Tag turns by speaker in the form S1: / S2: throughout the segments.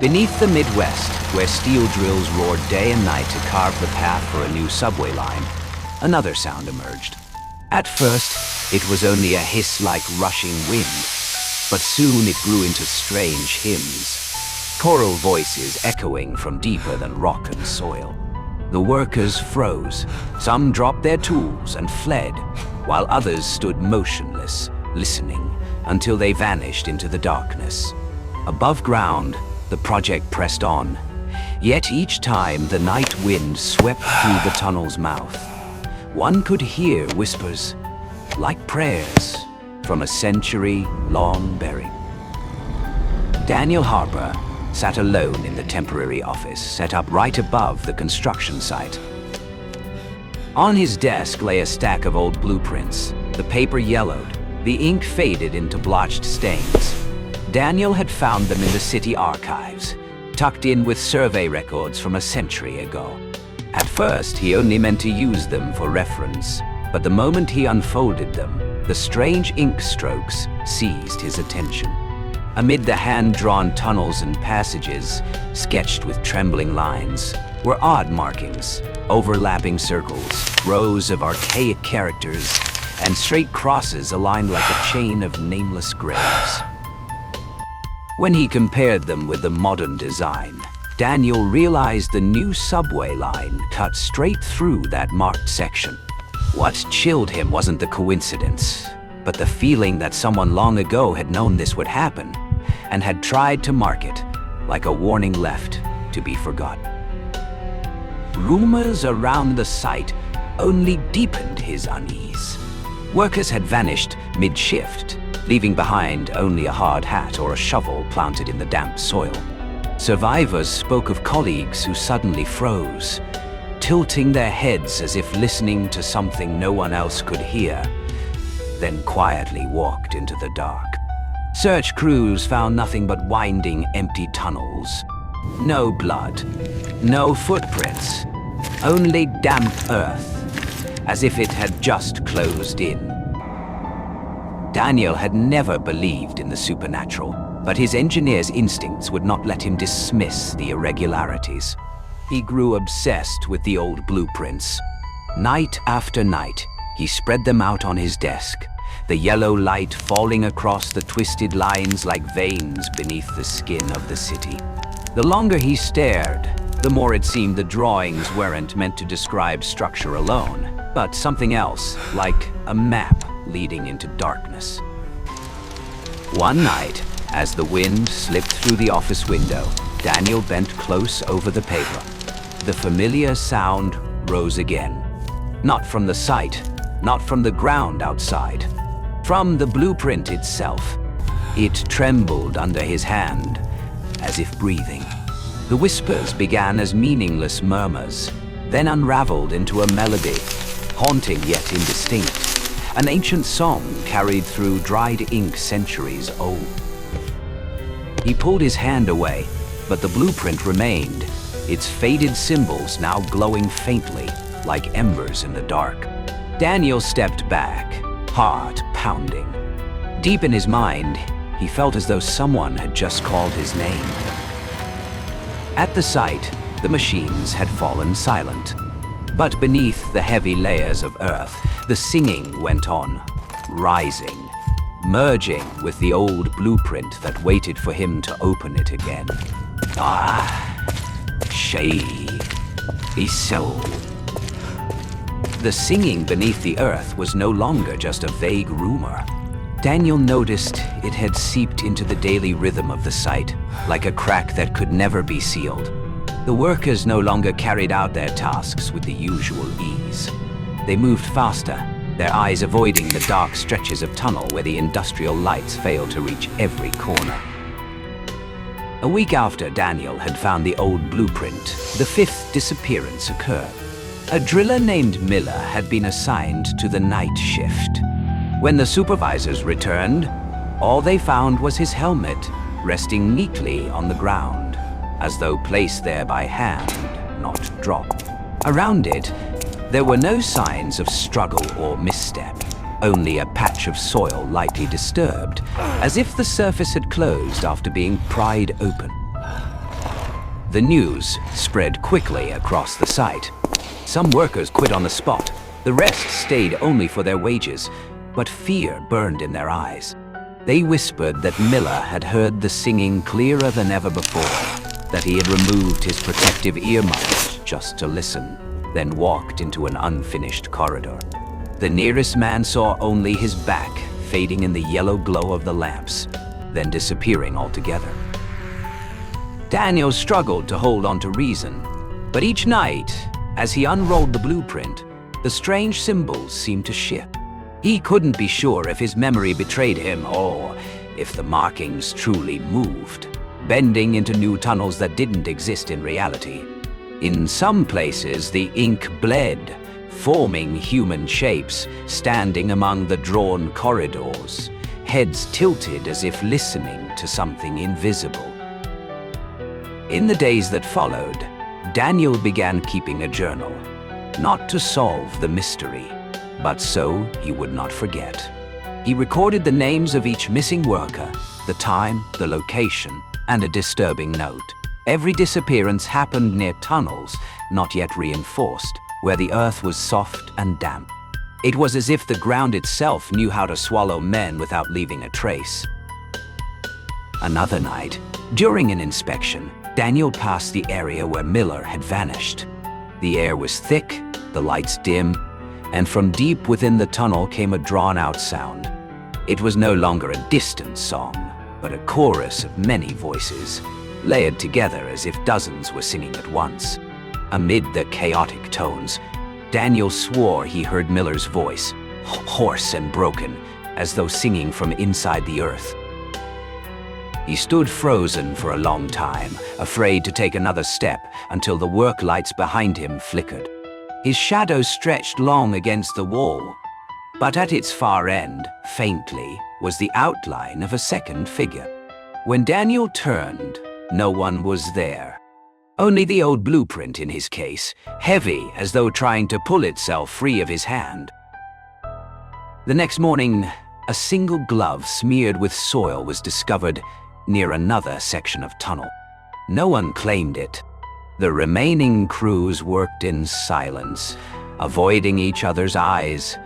S1: Beneath the Midwest, where steel drills roared day and night to carve the path for a new subway line, another sound emerged. At first, it was only a hiss-like rushing wind, but soon it grew into strange hymns, choral voices echoing from deeper than rock and soil. The workers froze. Some dropped their tools and fled, while others stood motionless, listening, until they vanished into the darkness. Above ground, the project pressed on, yet each time the night wind swept through the tunnel's mouth, one could hear whispers, like prayers, from a century long buried. Daniel Harper sat alone in the temporary office set up right above the construction site. On his desk lay a stack of old blueprints. The paper yellowed, the ink faded into blotched stains. Daniel had found them in the city archives, tucked in with survey records from a century ago. At first, he only meant to use them for reference, but the moment he unfolded them, the strange ink strokes seized his attention. Amid the hand-drawn tunnels and passages, sketched with trembling lines, were odd markings, overlapping circles, rows of archaic characters, and straight crosses aligned like a chain of nameless graves. When he compared them with the modern design, Daniel realized the new subway line cut straight through that marked section. What chilled him wasn't the coincidence, but the feeling that someone long ago had known this would happen and had tried to mark it like a warning left to be forgotten. Rumors around the site only deepened his unease. Workers had vanished mid-shift, leaving behind only a hard hat or a shovel planted in the damp soil. Survivors spoke of colleagues who suddenly froze, tilting their heads as if listening to something no one else could hear, then quietly walked into the dark. Search crews found nothing but winding, empty tunnels. No blood, no footprints, only damp earth, as if it had just closed in. Daniel had never believed in the supernatural, but his engineer's instincts would not let him dismiss the irregularities. He grew obsessed with the old blueprints. Night after night, he spread them out on his desk, the yellow light falling across the twisted lines like veins beneath the skin of the city. The longer he stared, the more it seemed the drawings weren't meant to describe structure alone, but something else, like a map leading into darkness. One night, as the wind slipped through the office window, Daniel bent close over the paper. The familiar sound rose again. Not from the site, not from the ground outside, from the blueprint itself. It trembled under his hand, as if breathing. The whispers began as meaningless murmurs, then unraveled into a melody, haunting yet indistinct. An ancient song carried through dried ink centuries old. He pulled his hand away, but the blueprint remained, its faded symbols now glowing faintly, like embers in the dark. Daniel stepped back, heart pounding. Deep in his mind, he felt as though someone had just called his name. At the site, the machines had fallen silent. But beneath the heavy layers of earth, the singing went on, rising, merging with the old blueprint that waited for him to open it again. So. The singing beneath the earth was no longer just a vague rumor. Daniel noticed it had seeped into the daily rhythm of the site, like a crack that could never be sealed. The workers no longer carried out their tasks with the usual ease. They moved faster, their eyes avoiding the dark stretches of tunnel where the industrial lights failed to reach every corner. A week after Daniel had found the old blueprint, the fifth disappearance occurred. A driller named Miller had been assigned to the night shift. When the supervisors returned, all they found was his helmet, resting neatly on the ground, as though placed there by hand, not dropped. Around it, there were no signs of struggle or misstep, only a patch of soil lightly disturbed, as if the surface had closed after being pried open. The news spread quickly across the site. Some workers quit on the spot. The rest stayed only for their wages, but fear burned in their eyes. They whispered that Miller had heard the singing clearer than ever before, that he had removed his protective earmuffs just to listen, then walked into an unfinished corridor. The nearest man saw only his back fading in the yellow glow of the lamps, then disappearing altogether. Daniel struggled to hold on to reason, but each night, as he unrolled the blueprint, the strange symbols seemed to shift. He couldn't be sure if his memory betrayed him or if the markings truly moved, bending into new tunnels that didn't exist in reality. In some places, the ink bled, forming human shapes, standing among the drawn corridors, heads tilted as if listening to something invisible. In the days that followed, Daniel began keeping a journal, not to solve the mystery, but so he would not forget. He recorded the names of each missing worker, the time, the location, and a disturbing note. Every disappearance happened near tunnels, not yet reinforced, where the earth was soft and damp. It was as if the ground itself knew how to swallow men without leaving a trace. Another night, during an inspection, Daniel passed the area where Miller had vanished. The air was thick, the lights dim, and from deep within the tunnel came a drawn-out sound. It was no longer a distant song, but a chorus of many voices, layered together as if dozens were singing at once. Amid the chaotic tones, Daniel swore he heard Miller's voice, hoarse and broken, as though singing from inside the earth. He stood frozen for a long time, afraid to take another step until the work lights behind him flickered. His shadow stretched long against the wall, but at its far end, faintly, was the outline of a second figure. When Daniel turned, no one was there. Only the old blueprint in his case, heavy as though trying to pull itself free of his hand. The next morning, a single glove smeared with soil was discovered near another section of tunnel. No one claimed it. The remaining crews worked in silence, avoiding each other's eyes,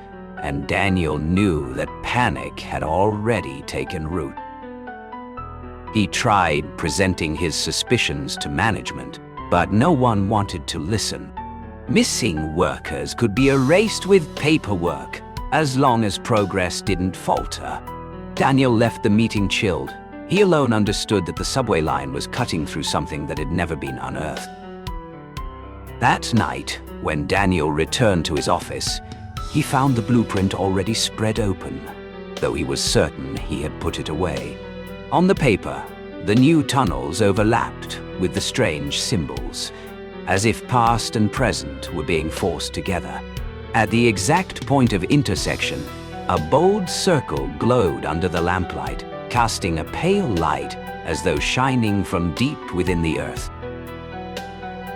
S1: and Daniel knew that panic had already taken root. He tried presenting his suspicions to management, but no one wanted to listen. Missing workers could be erased with paperwork, as long as progress didn't falter. Daniel left the meeting chilled. He alone understood that the subway line was cutting through something that had never been unearthed. That night, when Daniel returned to his office, he found the blueprint already spread open, though he was certain he had put it away. On the paper, the new tunnels overlapped with the strange symbols, as if past and present were being forced together. At the exact point of intersection, a bold circle glowed under the lamplight, casting a pale light as though shining from deep within the earth.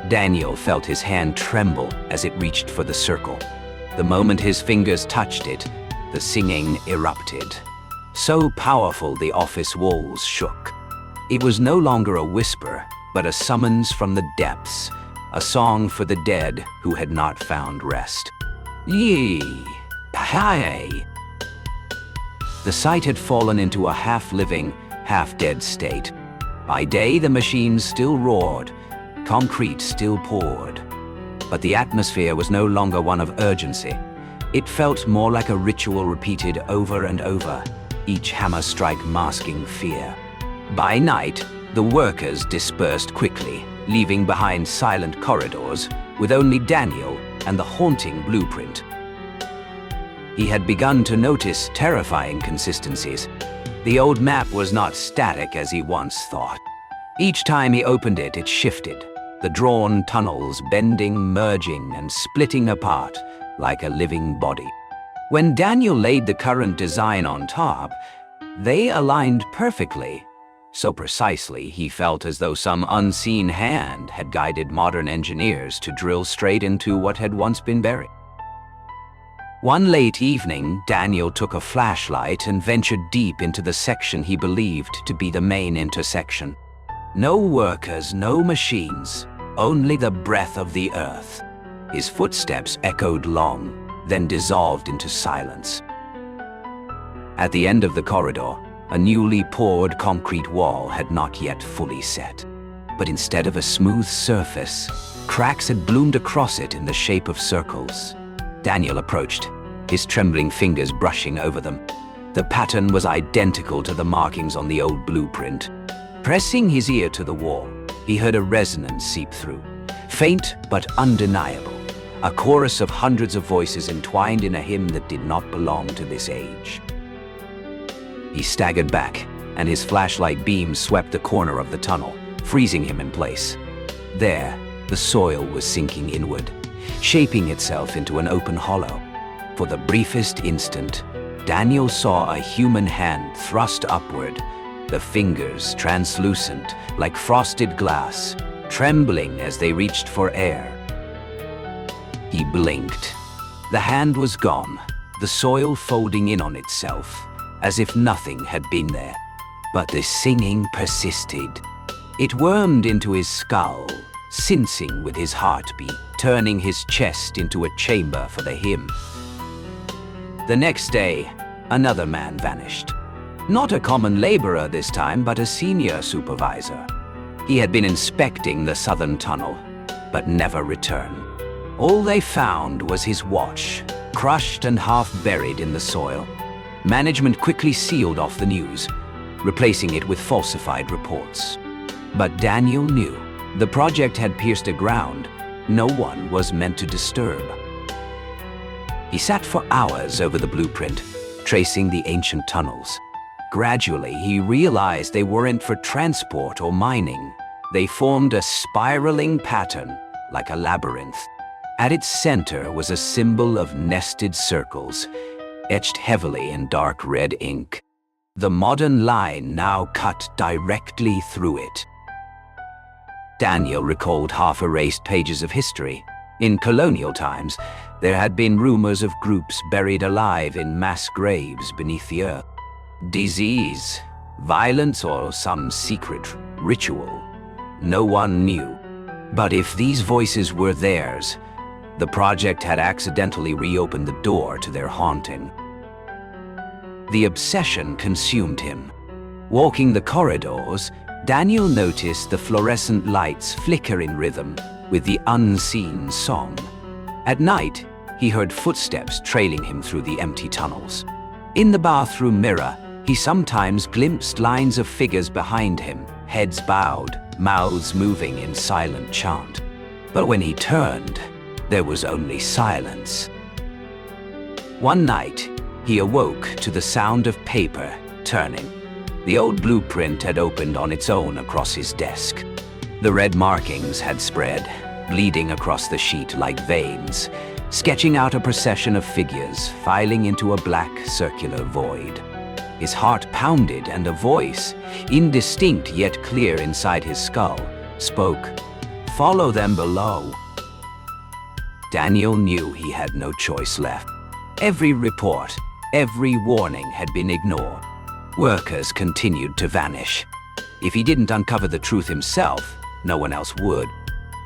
S1: Daniel felt his hand tremble as it reached for the circle. The moment his fingers touched it, the singing erupted. So powerful the office walls shook. It was no longer a whisper, but a summons from the depths, a song for the dead who had not found rest. Yee, pahai. The site had fallen into a half-living, half-dead state. By day, the machines still roared, concrete still poured. But the atmosphere was no longer one of urgency. It felt more like a ritual repeated over and over, each hammer strike masking fear. By night, the workers dispersed quickly, leaving behind silent corridors with only Daniel and the haunting blueprint. He had begun to notice terrifying consistencies. The old map was not static as he once thought. Each time he opened it, it shifted, the drawn tunnels bending, merging, and splitting apart like a living body. When Daniel laid the current design on top, they aligned perfectly, so precisely he felt as though some unseen hand had guided modern engineers to drill straight into what had once been buried. One late evening, Daniel took a flashlight and ventured deep into the section he believed to be the main intersection. No workers, no machines, only the breath of the earth. His footsteps echoed long, then dissolved into silence. At the end of the corridor, a newly poured concrete wall had not yet fully set. But instead of a smooth surface, cracks had bloomed across it in the shape of circles. Daniel approached, his trembling fingers brushing over them. The pattern was identical to the markings on the old blueprint. Pressing his ear to the wall, he heard a resonance seep through, faint but undeniable, a chorus of hundreds of voices entwined in a hymn that did not belong to this age. He staggered back, and his flashlight beam swept the corner of the tunnel, freezing him in place. There, the soil was sinking inward, shaping itself into an open hollow. For the briefest instant, Daniel saw a human hand thrust upward, the fingers translucent like frosted glass, trembling as they reached for air. He blinked. The hand was gone, the soil folding in on itself, as if nothing had been there. But the singing persisted. It wormed into his skull, syncing with his heartbeat, turning his chest into a chamber for the hymn. The next day, another man vanished. Not a common laborer this time, but a senior supervisor. He had been inspecting the southern tunnel, but never returned. All they found was his watch, crushed and half buried in the soil. Management quickly sealed off the news, replacing it with falsified reports. But Daniel knew the project had pierced a ground no one was meant to disturb. He sat for hours over the blueprint, tracing the ancient tunnels. Gradually, he realized they weren't for transport or mining. They formed a spiraling pattern, like a labyrinth. At its center was a symbol of nested circles, etched heavily in dark red ink. The modern line now cut directly through it. Daniel recalled half-erased pages of history. In colonial times, there had been rumors of groups buried alive in mass graves beneath the earth. Disease, violence, or some secret ritual. No one knew. But if these voices were theirs, the project had accidentally reopened the door to their haunting. The obsession consumed him. Walking the corridors, Daniel noticed the fluorescent lights flicker in rhythm with the unseen song. At night, he heard footsteps trailing him through the empty tunnels. In the bathroom mirror, he sometimes glimpsed lines of figures behind him, heads bowed, mouths moving in silent chant. But when he turned, there was only silence. One night, he awoke to the sound of paper turning. The old blueprint had opened on its own across his desk. The red markings had spread, bleeding across the sheet like veins, sketching out a procession of figures filing into a black circular void. His heart pounded, and a voice, indistinct yet clear inside his skull, spoke, "Follow them below." Daniel knew he had no choice left. Every report, every warning had been ignored. Workers continued to vanish. If he didn't uncover the truth himself, no one else would.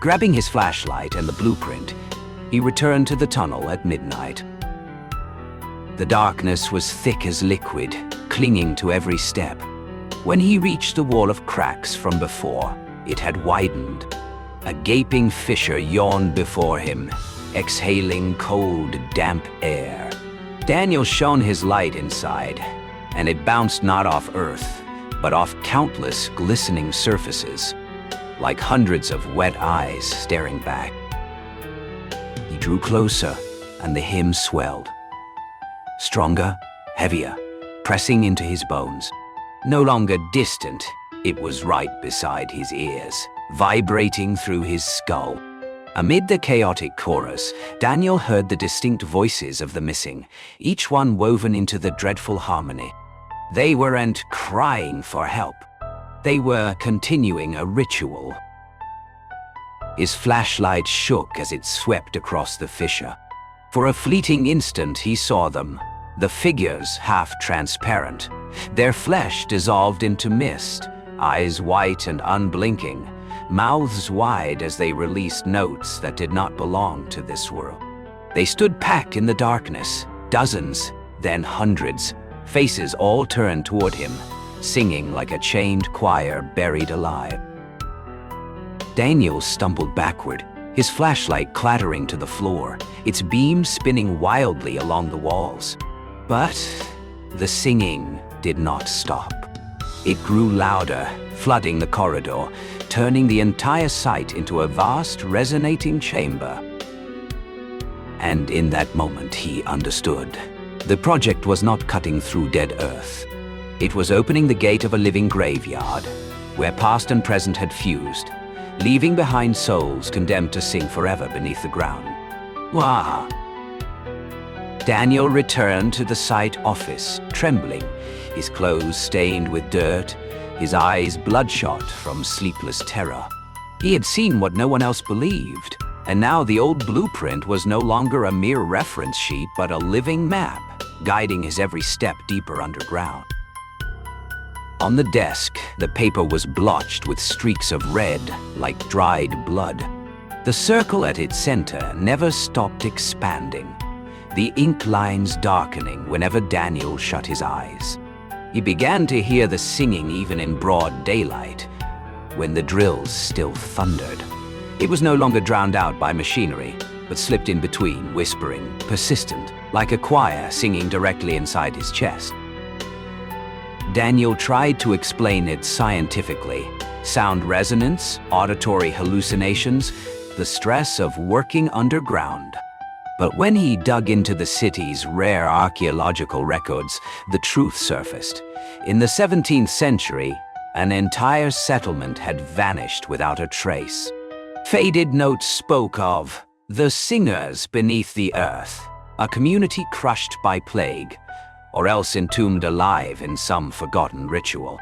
S1: Grabbing his flashlight and the blueprint, he returned to the tunnel at midnight. The darkness was thick as liquid, clinging to every step. When he reached the wall of cracks from before, it had widened. A gaping fissure yawned before him, exhaling cold, damp air. Daniel shone his light inside, and it bounced not off earth, but off countless glistening surfaces, like hundreds of wet eyes staring back. He drew closer, and the hymn swelled. Stronger, heavier, pressing into his bones. No longer distant, it was right beside his ears, vibrating through his skull. Amid the chaotic chorus, Daniel heard the distinct voices of the missing, each one woven into the dreadful harmony. They weren't crying for help. They were continuing a ritual. His flashlight shook as it swept across the fissure. For a fleeting instant he saw them, the figures half transparent, their flesh dissolved into mist, eyes white and unblinking, mouths wide as they released notes that did not belong to this world. They stood packed in the darkness, dozens, then hundreds, faces all turned toward him, singing like a chained choir buried alive. Daniel stumbled backward, his flashlight clattering to the floor, its beam spinning wildly along the walls. But the singing did not stop. It grew louder, flooding the corridor, turning the entire site into a vast, resonating chamber. And in that moment, he understood. The project was not cutting through dead earth. It was opening the gate of a living graveyard, where past and present had fused, leaving behind souls condemned to sing forever beneath the ground. Wah! Daniel returned to the site office, trembling, his clothes stained with dirt, his eyes bloodshot from sleepless terror. He had seen what no one else believed, and now the old blueprint was no longer a mere reference sheet, but a living map, guiding his every step deeper underground. On the desk, the paper was blotched with streaks of red, like dried blood. The circle at its center never stopped expanding, the ink lines darkening whenever Daniel shut his eyes. He began to hear the singing even in broad daylight, when the drills still thundered. It was no longer drowned out by machinery, but slipped in between, whispering, persistent, like a choir singing directly inside his chest. Daniel tried to explain it scientifically. Sound resonance, auditory hallucinations, the stress of working underground. But when he dug into the city's rare archaeological records, the truth surfaced. In the 17th century, an entire settlement had vanished without a trace. Faded notes spoke of the singers beneath the earth, a community crushed by plague, or else entombed alive in some forgotten ritual.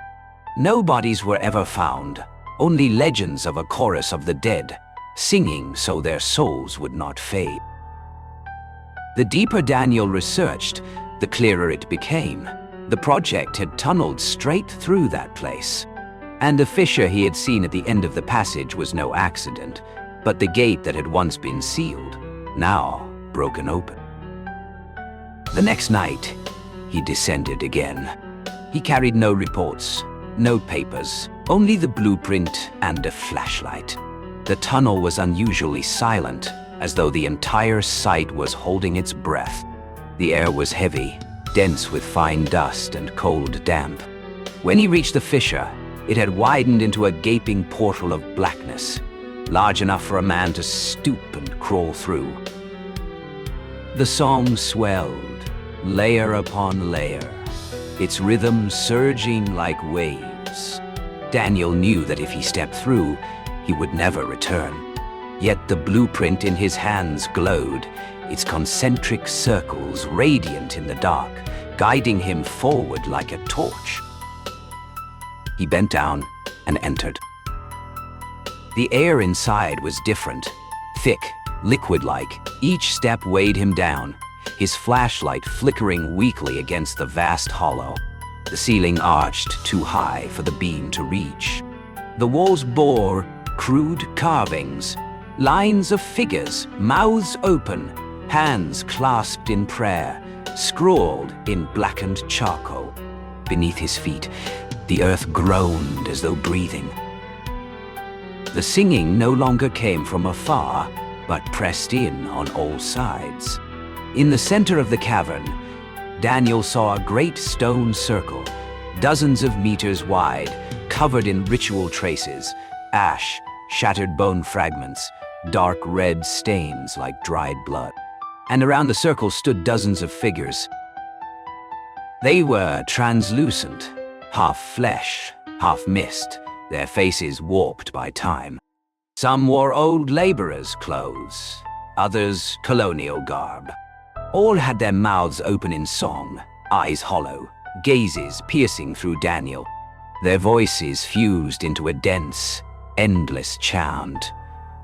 S1: No bodies were ever found, only legends of a chorus of the dead, singing so their souls would not fade. The deeper Daniel researched, the clearer it became. The project had tunneled straight through that place. And the fissure he had seen at the end of the passage was no accident, but the gate that had once been sealed, now broken open. The next night, he descended again. He carried no reports, no papers, only the blueprint and a flashlight. The tunnel was unusually silent, as though the entire site was holding its breath. The air was heavy, dense with fine dust and cold damp. When he reached the fissure, it had widened into a gaping portal of blackness, large enough for a man to stoop and crawl through. The song swelled, layer upon layer, its rhythm surging like waves. Daniel knew that if he stepped through, he would never return. Yet the blueprint in his hands glowed, its concentric circles radiant in the dark, guiding him forward like a torch. He bent down and entered. The air inside was different, thick, liquid-like. Each step weighed him down, his flashlight flickering weakly against the vast hollow. The ceiling arched too high for the beam to reach. The walls bore crude carvings, lines of figures, mouths open, hands clasped in prayer, scrawled in blackened charcoal. Beneath his feet, the earth groaned as though breathing. The singing no longer came from afar, but pressed in on all sides. In the center of the cavern, Daniel saw a great stone circle, dozens of meters wide, covered in ritual traces, ash, shattered bone fragments, dark red stains like dried blood. And around the circle stood dozens of figures. They were translucent, half flesh, half mist, their faces warped by time. Some wore old laborers' clothes, others colonial garb. All had their mouths open in song, eyes hollow, gazes piercing through Daniel. Their voices fused into a dense, endless chant,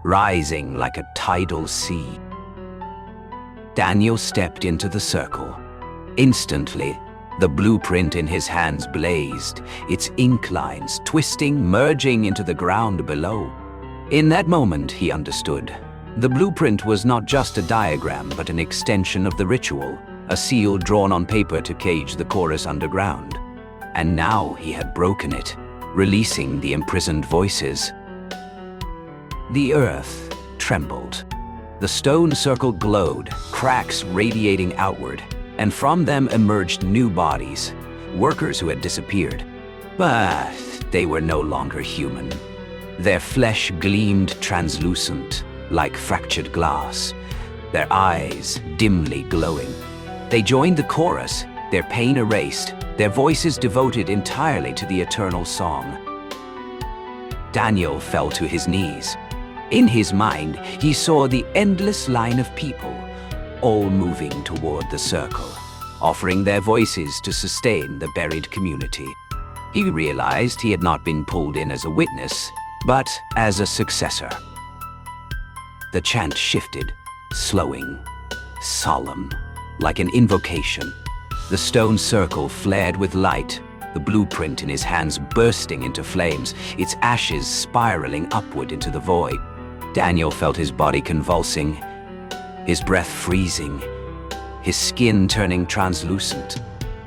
S1: rising like a tidal sea. Daniel stepped into the circle. Instantly, The blueprint in his hands blazed, its ink lines twisting, merging into the ground below. In that moment, he understood. The blueprint was not just a diagram, but an extension of the ritual, a seal drawn on paper to cage the chorus underground. And now he had broken it, releasing the imprisoned voices. The earth trembled. The stone circle glowed, cracks radiating outward, and from them emerged new bodies, workers who had disappeared. But they were no longer human. Their flesh gleamed translucent, like fractured glass, their eyes dimly glowing. They joined the chorus, their pain erased, their voices devoted entirely to the eternal song. Daniel fell to his knees. In his mind, he saw the endless line of people, all moving toward the circle, offering their voices to sustain the buried community. He realized he had not been pulled in as a witness, but as a successor. The chant shifted, slowing, solemn, like an invocation. The stone circle flared with light, the blueprint in his hands bursting into flames, its ashes spiraling upward into the void. Daniel felt his body convulsing, his breath freezing, his skin turning translucent,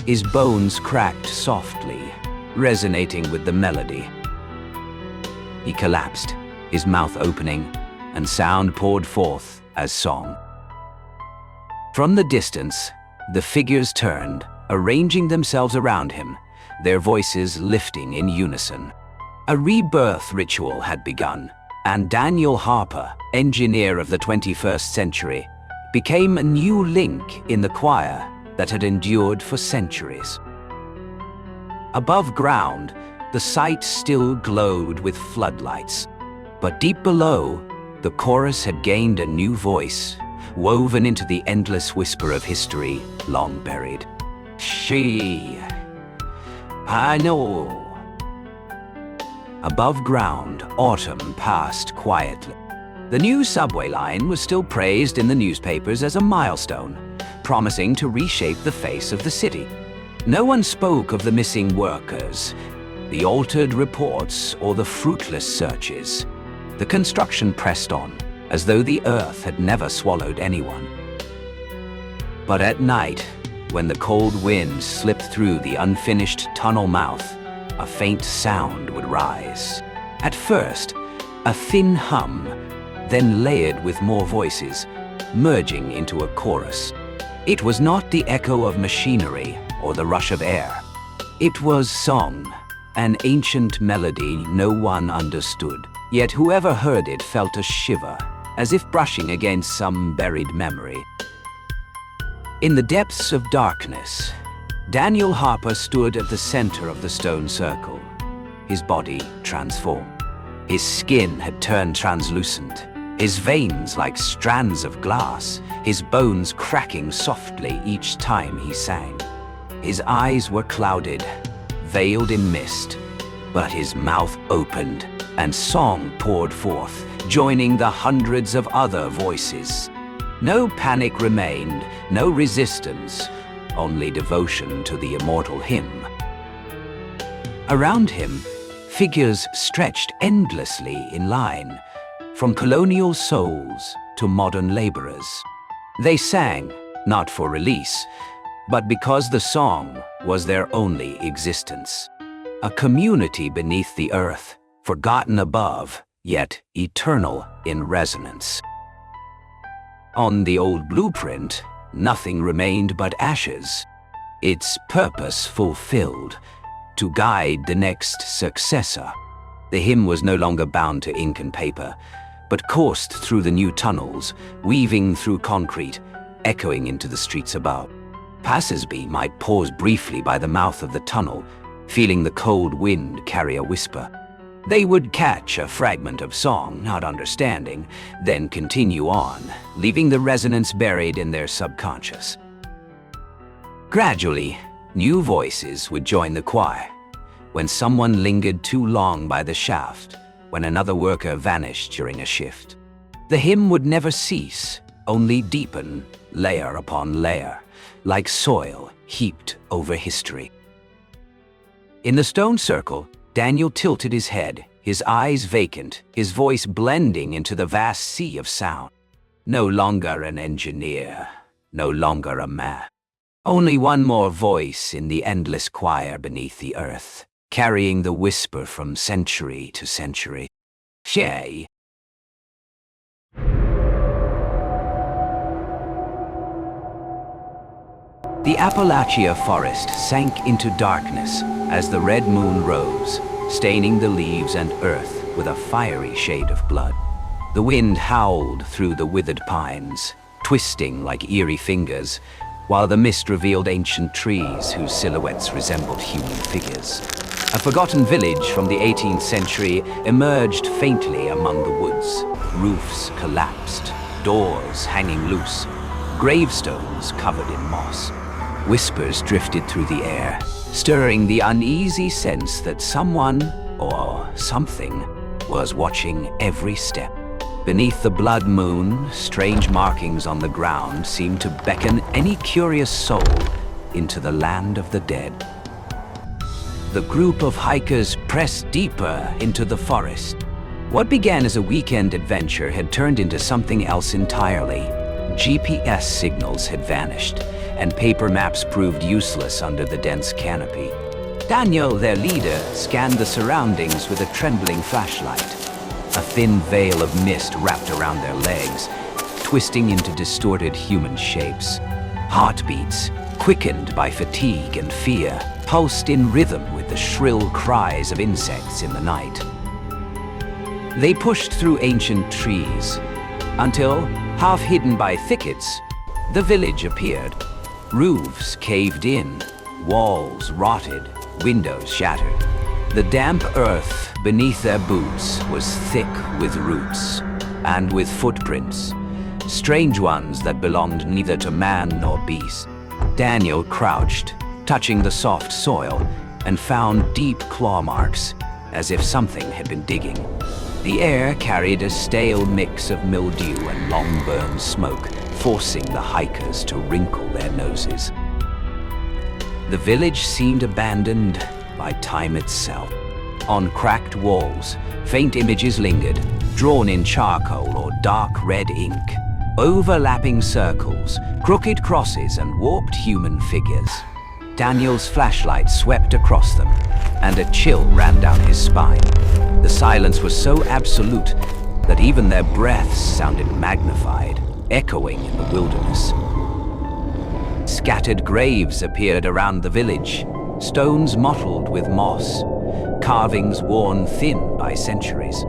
S1: his bones cracked softly, resonating with the melody. He collapsed, his mouth opening, and sound poured forth as song. From the distance, the figures turned, arranging themselves around him, their voices lifting in unison. A rebirth ritual had begun, and Daniel Harper, engineer of the 21st century, became a new link in the choir that had endured for centuries. Above ground, the site still glowed with floodlights, but deep below, the chorus had gained a new voice, woven into the endless whisper of history long buried. I know. Above ground, autumn passed quietly. The new subway line was still praised in the newspapers as a milestone, promising to reshape the face of the city. No one spoke of the missing workers, the altered reports, or the fruitless searches. The construction pressed on, as though the earth had never swallowed anyone. But at night, when the cold wind slipped through the unfinished tunnel mouth, a faint sound would rise. At first, a thin hum, then layered with more voices, merging into a chorus. It was not the echo of machinery or the rush of air. It was song, an ancient melody no one understood. Yet whoever heard it felt a shiver, as if brushing against some buried memory. In the depths of darkness, Daniel Harper stood at the center of the stone circle, his body transformed. His skin had turned translucent, his veins like strands of glass, his bones cracking softly each time he sang. His eyes were clouded, veiled in mist, but his mouth opened, and song poured forth, joining the hundreds of other voices. No panic remained, no resistance, only devotion to the immortal hymn. Around him, figures stretched endlessly in line, from colonial souls to modern laborers. They sang, not for release, but because the song was their only existence. A community beneath the earth, forgotten above, yet eternal in resonance. On the old blueprint, nothing remained but ashes, its purpose fulfilled, to guide the next successor. The hymn was no longer bound to ink and paper, but coursed through the new tunnels, weaving through concrete, echoing into the streets above. Passers-by might pause briefly by the mouth of the tunnel, feeling the cold wind carry a whisper. They would catch a fragment of song, not understanding, then continue on, leaving the resonance buried in their subconscious. Gradually, new voices would join the choir. When someone lingered too long by the shaft, when another worker vanished during a shift. The hymn would never cease, only deepen, layer upon layer, like soil heaped over history. In the stone circle, Daniel tilted his head, his eyes vacant, his voice blending into the vast sea of sound. No longer an engineer, no longer a man. Only one more voice in the endless choir beneath the earth, carrying the whisper from century to century. Shay. The Appalachia forest sank into darkness as the red moon rose, staining the leaves and earth with a fiery shade of blood. The wind howled through the withered pines, twisting like eerie fingers, while the mist revealed ancient trees whose silhouettes resembled human figures. A forgotten village from the 18th century emerged faintly among the woods. Roofs collapsed, doors hanging loose, gravestones covered in moss. Whispers drifted through the air, stirring the uneasy sense that someone, or something, was watching every step. Beneath the blood moon, strange markings on the ground seemed to beckon any curious soul into the land of the dead. The group of hikers pressed deeper into the forest. What began as a weekend adventure had turned into something else entirely. GPS signals had vanished, and paper maps proved useless under the dense canopy. Daniel, their leader, scanned the surroundings with a trembling flashlight. A thin veil of mist wrapped around their legs, twisting into distorted human shapes. Heartbeats, quickened by fatigue and fear, pulsed in rhythm with the shrill cries of insects in the night. They pushed through ancient trees, until, half hidden by thickets, the village appeared. Roofs caved in, walls rotted, windows shattered. The damp earth beneath their boots was thick with roots and with footprints, strange ones that belonged neither to man nor beast. Daniel crouched, touching the soft soil, and found deep claw marks, as if something had been digging. The air carried a stale mix of mildew and long-burned smoke, forcing the hikers to wrinkle their noses. The village seemed abandoned by time itself. On cracked walls, faint images lingered, drawn in charcoal or dark red ink. Overlapping circles, crooked crosses, and warped human figures. Daniel's flashlight swept across them, and a chill ran down his spine. The silence was so absolute that even their breaths sounded magnified, echoing in the wilderness. Scattered graves appeared around the village, stones mottled with moss, carvings worn thin by centuries.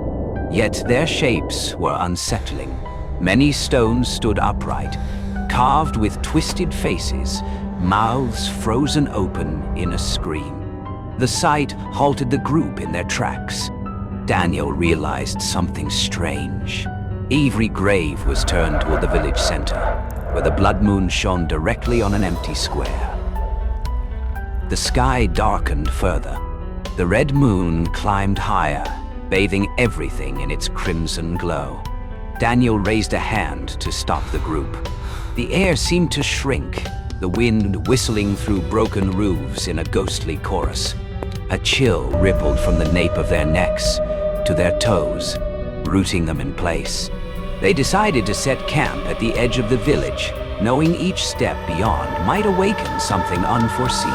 S1: Yet their shapes were unsettling. Many stones stood upright, carved with twisted faces, mouths frozen open in a scream. The sight halted the group in their tracks. Daniel realized something strange. Every grave was turned toward the village center, where the blood moon shone directly on an empty square. The sky darkened further. The red moon climbed higher, bathing everything in its crimson glow. Daniel raised a hand to stop the group. The air seemed to shrink, the wind whistling through broken roofs in a ghostly chorus. A chill rippled from the nape of their necks to their toes, rooting them in place. They decided to set camp at the edge of the village, knowing each step beyond might awaken something unforeseen.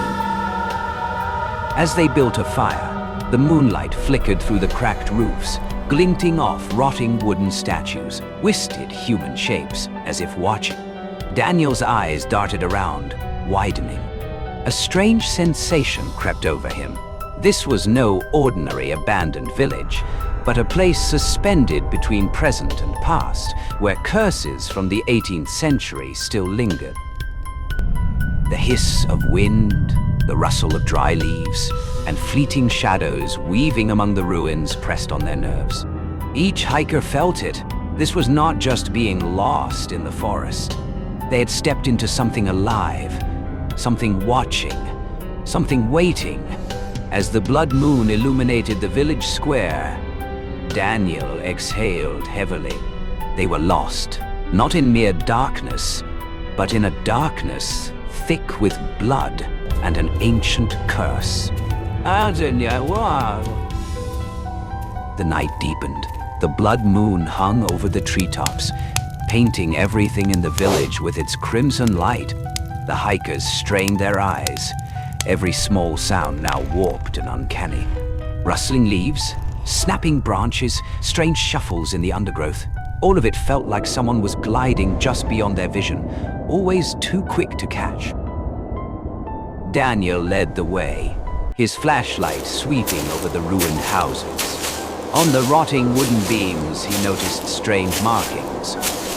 S1: As they built a fire, the moonlight flickered through the cracked roofs, glinting off rotting wooden statues, twisted human shapes, as if watching. Daniel's eyes darted around, widening. A strange sensation crept over him. This was no ordinary abandoned village, but a place suspended between present and past, where curses from the 18th century still lingered. The hiss of wind, the rustle of dry leaves, and fleeting shadows weaving among the ruins pressed on their nerves. Each hiker felt it. This was not just being lost in the forest. They had stepped into something alive, something watching, something waiting. As the blood moon illuminated the village square, Daniel exhaled heavily. They were lost, not in mere darkness, but in a darkness thick with blood and an ancient curse. The night deepened. The blood moon hung over the treetops, painting everything in the village with its crimson light. The hikers strained their eyes, every small sound now warped and uncanny. Rustling leaves, snapping branches, strange shuffles in the undergrowth. All of it felt like someone was gliding just beyond their vision, always too quick to catch. Daniel led the way, his flashlight sweeping over the ruined houses. On the rotting wooden beams, he noticed strange markings,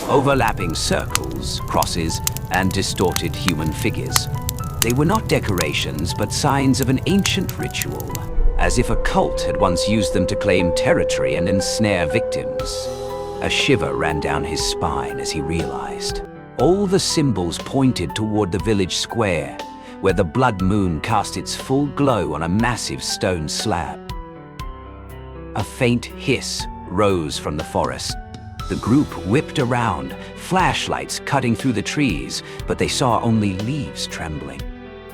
S1: overlapping circles, crosses, and distorted human figures. They were not decorations, but signs of an ancient ritual, as if a cult had once used them to claim territory and ensnare victims. A shiver ran down his spine as he realized. All the symbols pointed toward the village square, where the blood moon cast its full glow on a massive stone slab. A faint hiss rose from the forest. The group whipped around, flashlights cutting through the trees, but they saw only leaves trembling.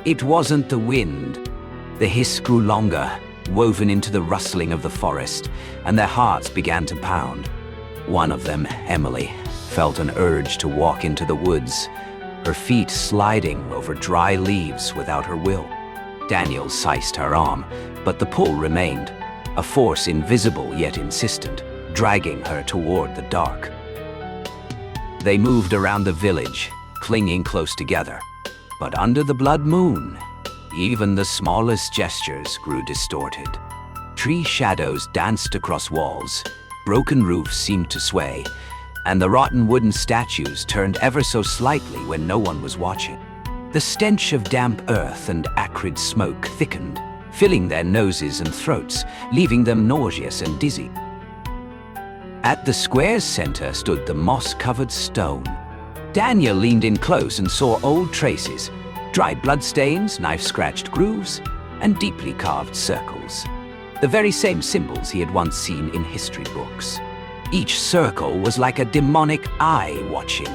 S1: It wasn't the wind. The hiss grew longer, woven into the rustling of the forest, and their hearts began to pound. One of them, Emily, felt an urge to walk into the woods, her feet sliding over dry leaves without her will. Daniel seized her arm, but the pull remained, a force invisible yet insistent, dragging her toward the dark. They moved around the village, clinging close together. But under the blood moon, even the smallest gestures grew distorted. Tree shadows danced across walls, broken roofs seemed to sway, and the rotten wooden statues turned ever so slightly when no one was watching. The stench of damp earth and acrid smoke thickened, filling their noses and throats, leaving them nauseous and dizzy. At the square's center stood the moss-covered stone. Daniel leaned in close and saw old traces, dried bloodstains, knife-scratched grooves, and deeply carved circles. The very same symbols he had once seen in history books. Each circle was like a demonic eye watching,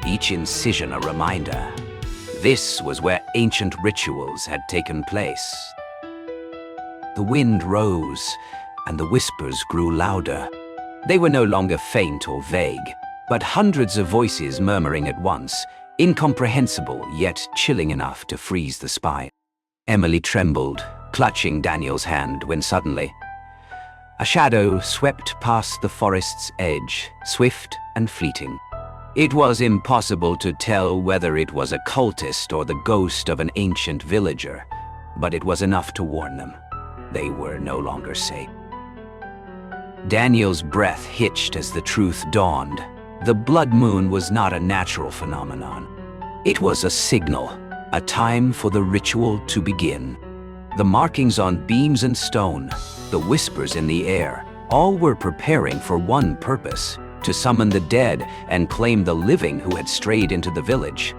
S1: each incision a reminder. This was where ancient rituals had taken place. The wind rose, and the whispers grew louder. They were no longer faint or vague, but hundreds of voices murmuring at once, incomprehensible yet chilling enough to freeze the spine. Emily trembled, clutching Daniel's hand, when suddenly a shadow swept past the forest's edge, swift and fleeting. It was impossible to tell whether it was a cultist or the ghost of an ancient villager, but it was enough to warn them. They were no longer safe. Daniel's breath hitched as the truth dawned. The blood moon was not a natural phenomenon. It was a signal, a time for the ritual to begin. The markings on beams and stone, the whispers in the air, all were preparing for one purpose: to summon the dead and claim the living who had strayed into the village.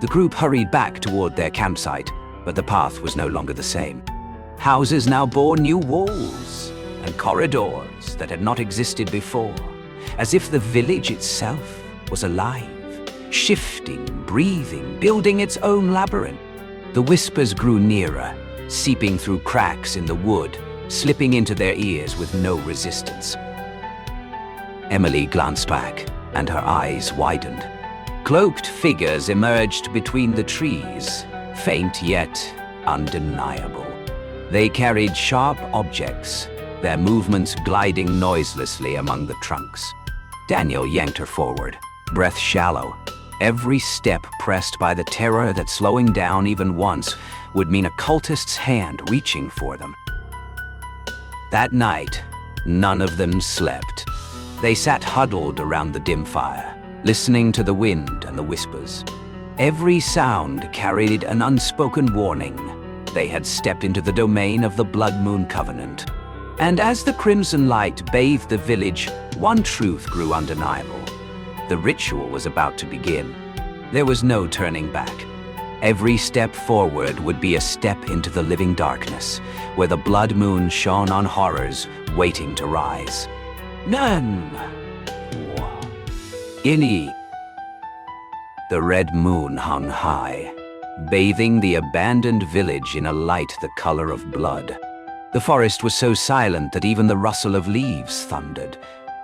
S1: The group hurried back toward their campsite, but the path was no longer the same. Houses now bore new walls and corridors that had not existed before, as if the village itself was alive, shifting, breathing, building its own labyrinth. The whispers grew nearer, seeping through cracks in the wood, slipping into their ears with no resistance. Emily glanced back, and her eyes widened. Cloaked figures emerged between the trees, faint yet undeniable. They carried sharp objects, their movements gliding noiselessly among the trunks. Daniel yanked her forward, breath shallow. Every step pressed by the terror that slowing down even once would mean a cultist's hand reaching for them. That night, none of them slept. They sat huddled around the dim fire, listening to the wind and the whispers. Every sound carried an unspoken warning. They had stepped into the domain of the Blood Moon Covenant. And as the crimson light bathed the village, one truth grew undeniable. The ritual was about to begin. There was no turning back. Every step forward would be a step into the living darkness, where the blood moon shone on horrors waiting to rise. None. Any. The red moon hung high, bathing the abandoned village in a light the color of blood. The forest was so silent that even the rustle of leaves thundered,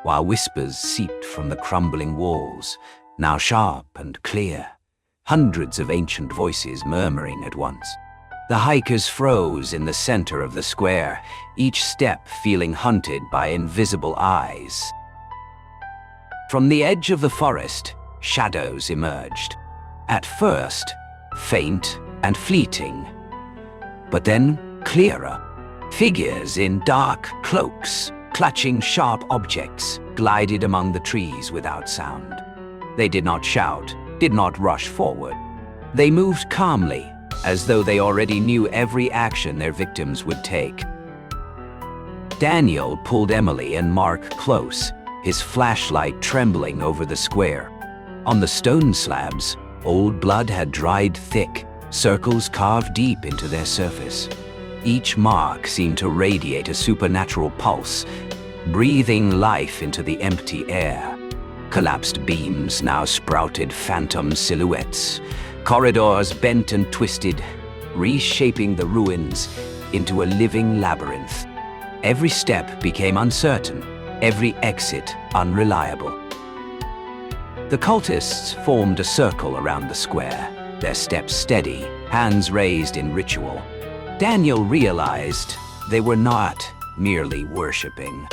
S1: while whispers seeped from the crumbling walls, now sharp and clear, hundreds of ancient voices murmuring at once. The hikers froze in the center of the square, each step feeling hunted by invisible eyes. From the edge of the forest, shadows emerged. At first, faint and fleeting, but then clearer. Figures in dark cloaks, clutching sharp objects, glided among the trees without sound. They did not shout, did not rush forward. They moved calmly, as though they already knew every action their victims would take. Daniel pulled Emily and Mark close, his flashlight trembling over the square. On the stone slabs, old blood had dried thick, circles carved deep into their surface. Each mark seemed to radiate a supernatural pulse, breathing life into the empty air. Collapsed beams now sprouted phantom silhouettes. Corridors bent and twisted, reshaping the ruins into a living labyrinth. Every step became uncertain, every exit unreliable. The cultists formed a circle around the square, their steps steady, hands raised in ritual. Daniel realized they were not merely worshipping.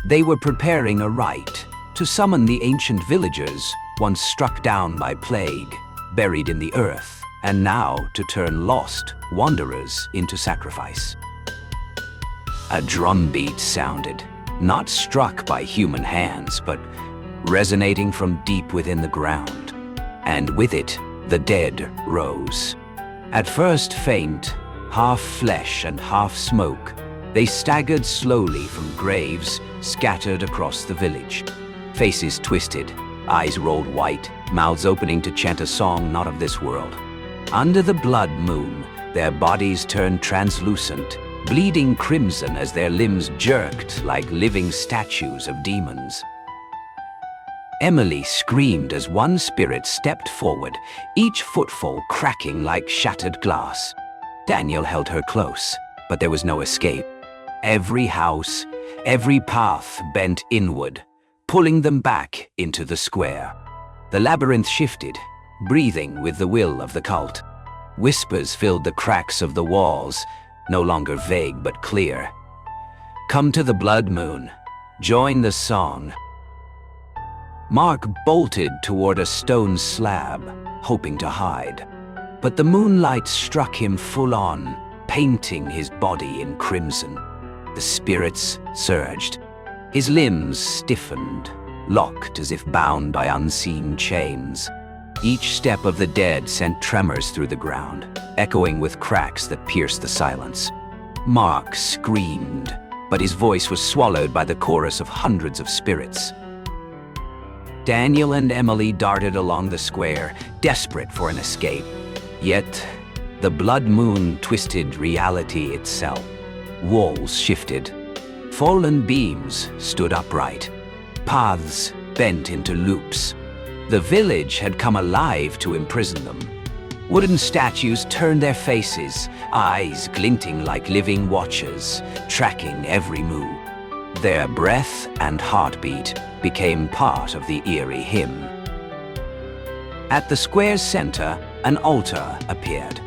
S1: They were preparing a rite to summon the ancient villagers once struck down by plague, buried in the earth, and now to turn lost wanderers into sacrifice. A drumbeat sounded, not struck by human hands, but resonating from deep within the ground. And with it, the dead rose. At first faint, half flesh and half smoke, they staggered slowly from graves scattered across the village. Faces twisted, eyes rolled white, mouths opening to chant a song not of this world. Under the blood moon, their bodies turned translucent, bleeding crimson as their limbs jerked like living statues of demons. Emily screamed as one spirit stepped forward, each footfall cracking like shattered glass. Daniel held her close, but there was no escape. Every house, every path bent inward, pulling them back into the square. The labyrinth shifted, breathing with the will of the cult. Whispers filled the cracks of the walls, no longer vague but clear. Come to the blood moon, join the song. Mark bolted toward a stone slab, hoping to hide. But the moonlight struck him full on, painting his body in crimson. The spirits surged. His limbs stiffened, locked as if bound by unseen chains. Each step of the dead sent tremors through the ground, echoing with cracks that pierced the silence. Mark screamed, but his voice was swallowed by the chorus of hundreds of spirits. Daniel and Emily darted along the square, desperate for an escape. Yet, the blood moon twisted reality itself. Walls shifted. Fallen beams stood upright. Paths bent into loops. The village had come alive to imprison them. Wooden statues turned their faces, eyes glinting like living watchers, tracking every move. Their breath and heartbeat became part of the eerie hymn. At the square's center, an altar appeared,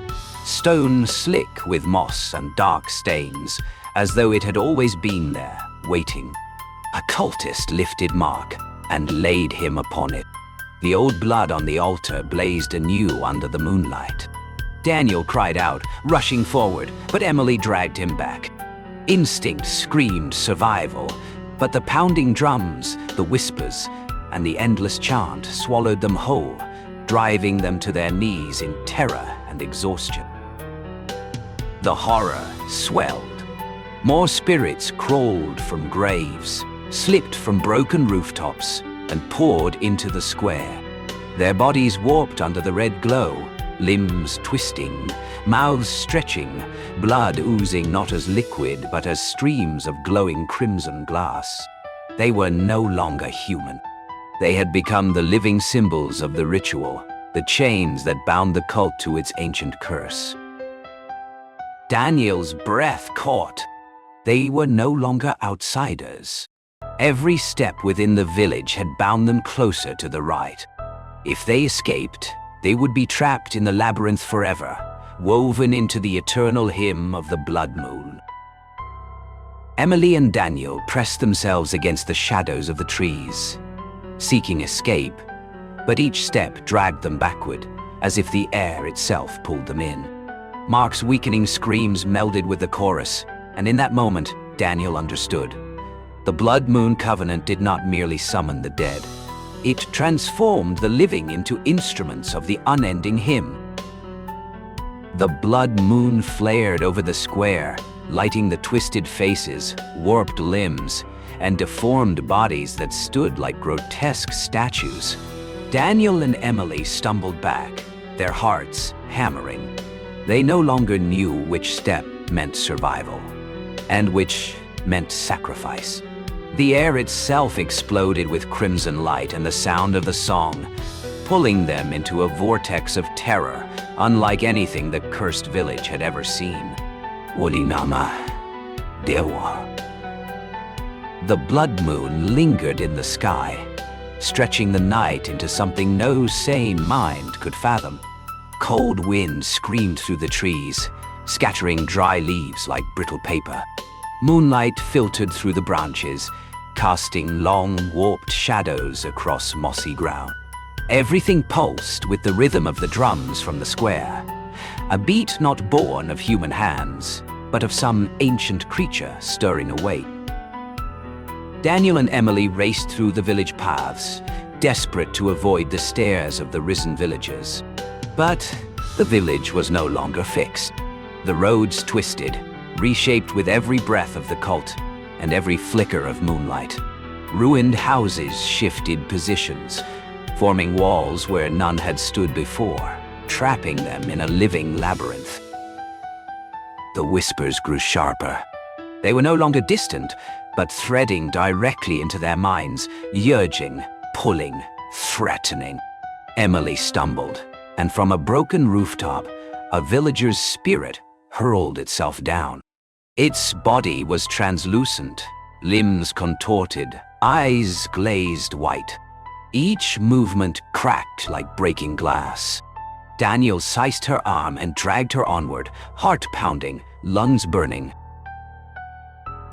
S1: stone slick with moss and dark stains, as though it had always been there, waiting. A cultist lifted Mark and laid him upon it. The old blood on the altar blazed anew under the moonlight. Daniel cried out, rushing forward, but Emily dragged him back. Instinct screamed survival, but the pounding drums, the whispers, and the endless chant swallowed them whole, driving them to their knees in terror and exhaustion. The horror swelled. More spirits crawled from graves, slipped from broken rooftops, and poured into the square. Their bodies warped under the red glow, limbs twisting, mouths stretching, blood oozing not as liquid but as streams of glowing crimson glass. They were no longer human. They had become the living symbols of the ritual, the chains that bound the cult to its ancient curse. Daniel's breath caught. They were no longer outsiders. Every step within the village had bound them closer to the rite. If they escaped, they would be trapped in the labyrinth forever, woven into the eternal hymn of the blood moon. Emily and Daniel pressed themselves against the shadows of the trees, seeking escape, but each step dragged them backward, as if the air itself pulled them in. Mark's weakening screams melded with the chorus, and in that moment, Daniel understood. The Blood Moon Covenant did not merely summon the dead. It transformed the living into instruments of the unending hymn. The blood moon flared over the square, lighting the twisted faces, warped limbs, and deformed bodies that stood like grotesque statues. Daniel and Emily stumbled back, their hearts hammering. They no longer knew which step meant survival, and which meant sacrifice. The air itself exploded with crimson light and the sound of the song, pulling them into a vortex of terror, unlike anything the cursed village had ever seen. Wolinama Dewa. The blood moon lingered in the sky, stretching the night into something no sane mind could fathom. Cold wind screamed through the trees, scattering dry leaves like brittle paper. Moonlight filtered through the branches, casting long, warped shadows across mossy ground. Everything pulsed with the rhythm of the drums from the square, a beat not born of human hands, but of some ancient creature stirring awake. Daniel and Emily raced through the village paths, desperate to avoid the stares of the risen villagers. But the village was no longer fixed. The roads twisted, reshaped with every breath of the cult and every flicker of moonlight. Ruined houses shifted positions, forming walls where none had stood before, trapping them in a living labyrinth. The whispers grew sharper. They were no longer distant, but threading directly into their minds, urging, pulling, threatening. Emily stumbled, and from a broken rooftop, a villager's spirit hurled itself down. Its body was translucent, limbs contorted, eyes glazed white. Each movement cracked like breaking glass. Daniel seized her arm and dragged her onward, heart pounding, lungs burning.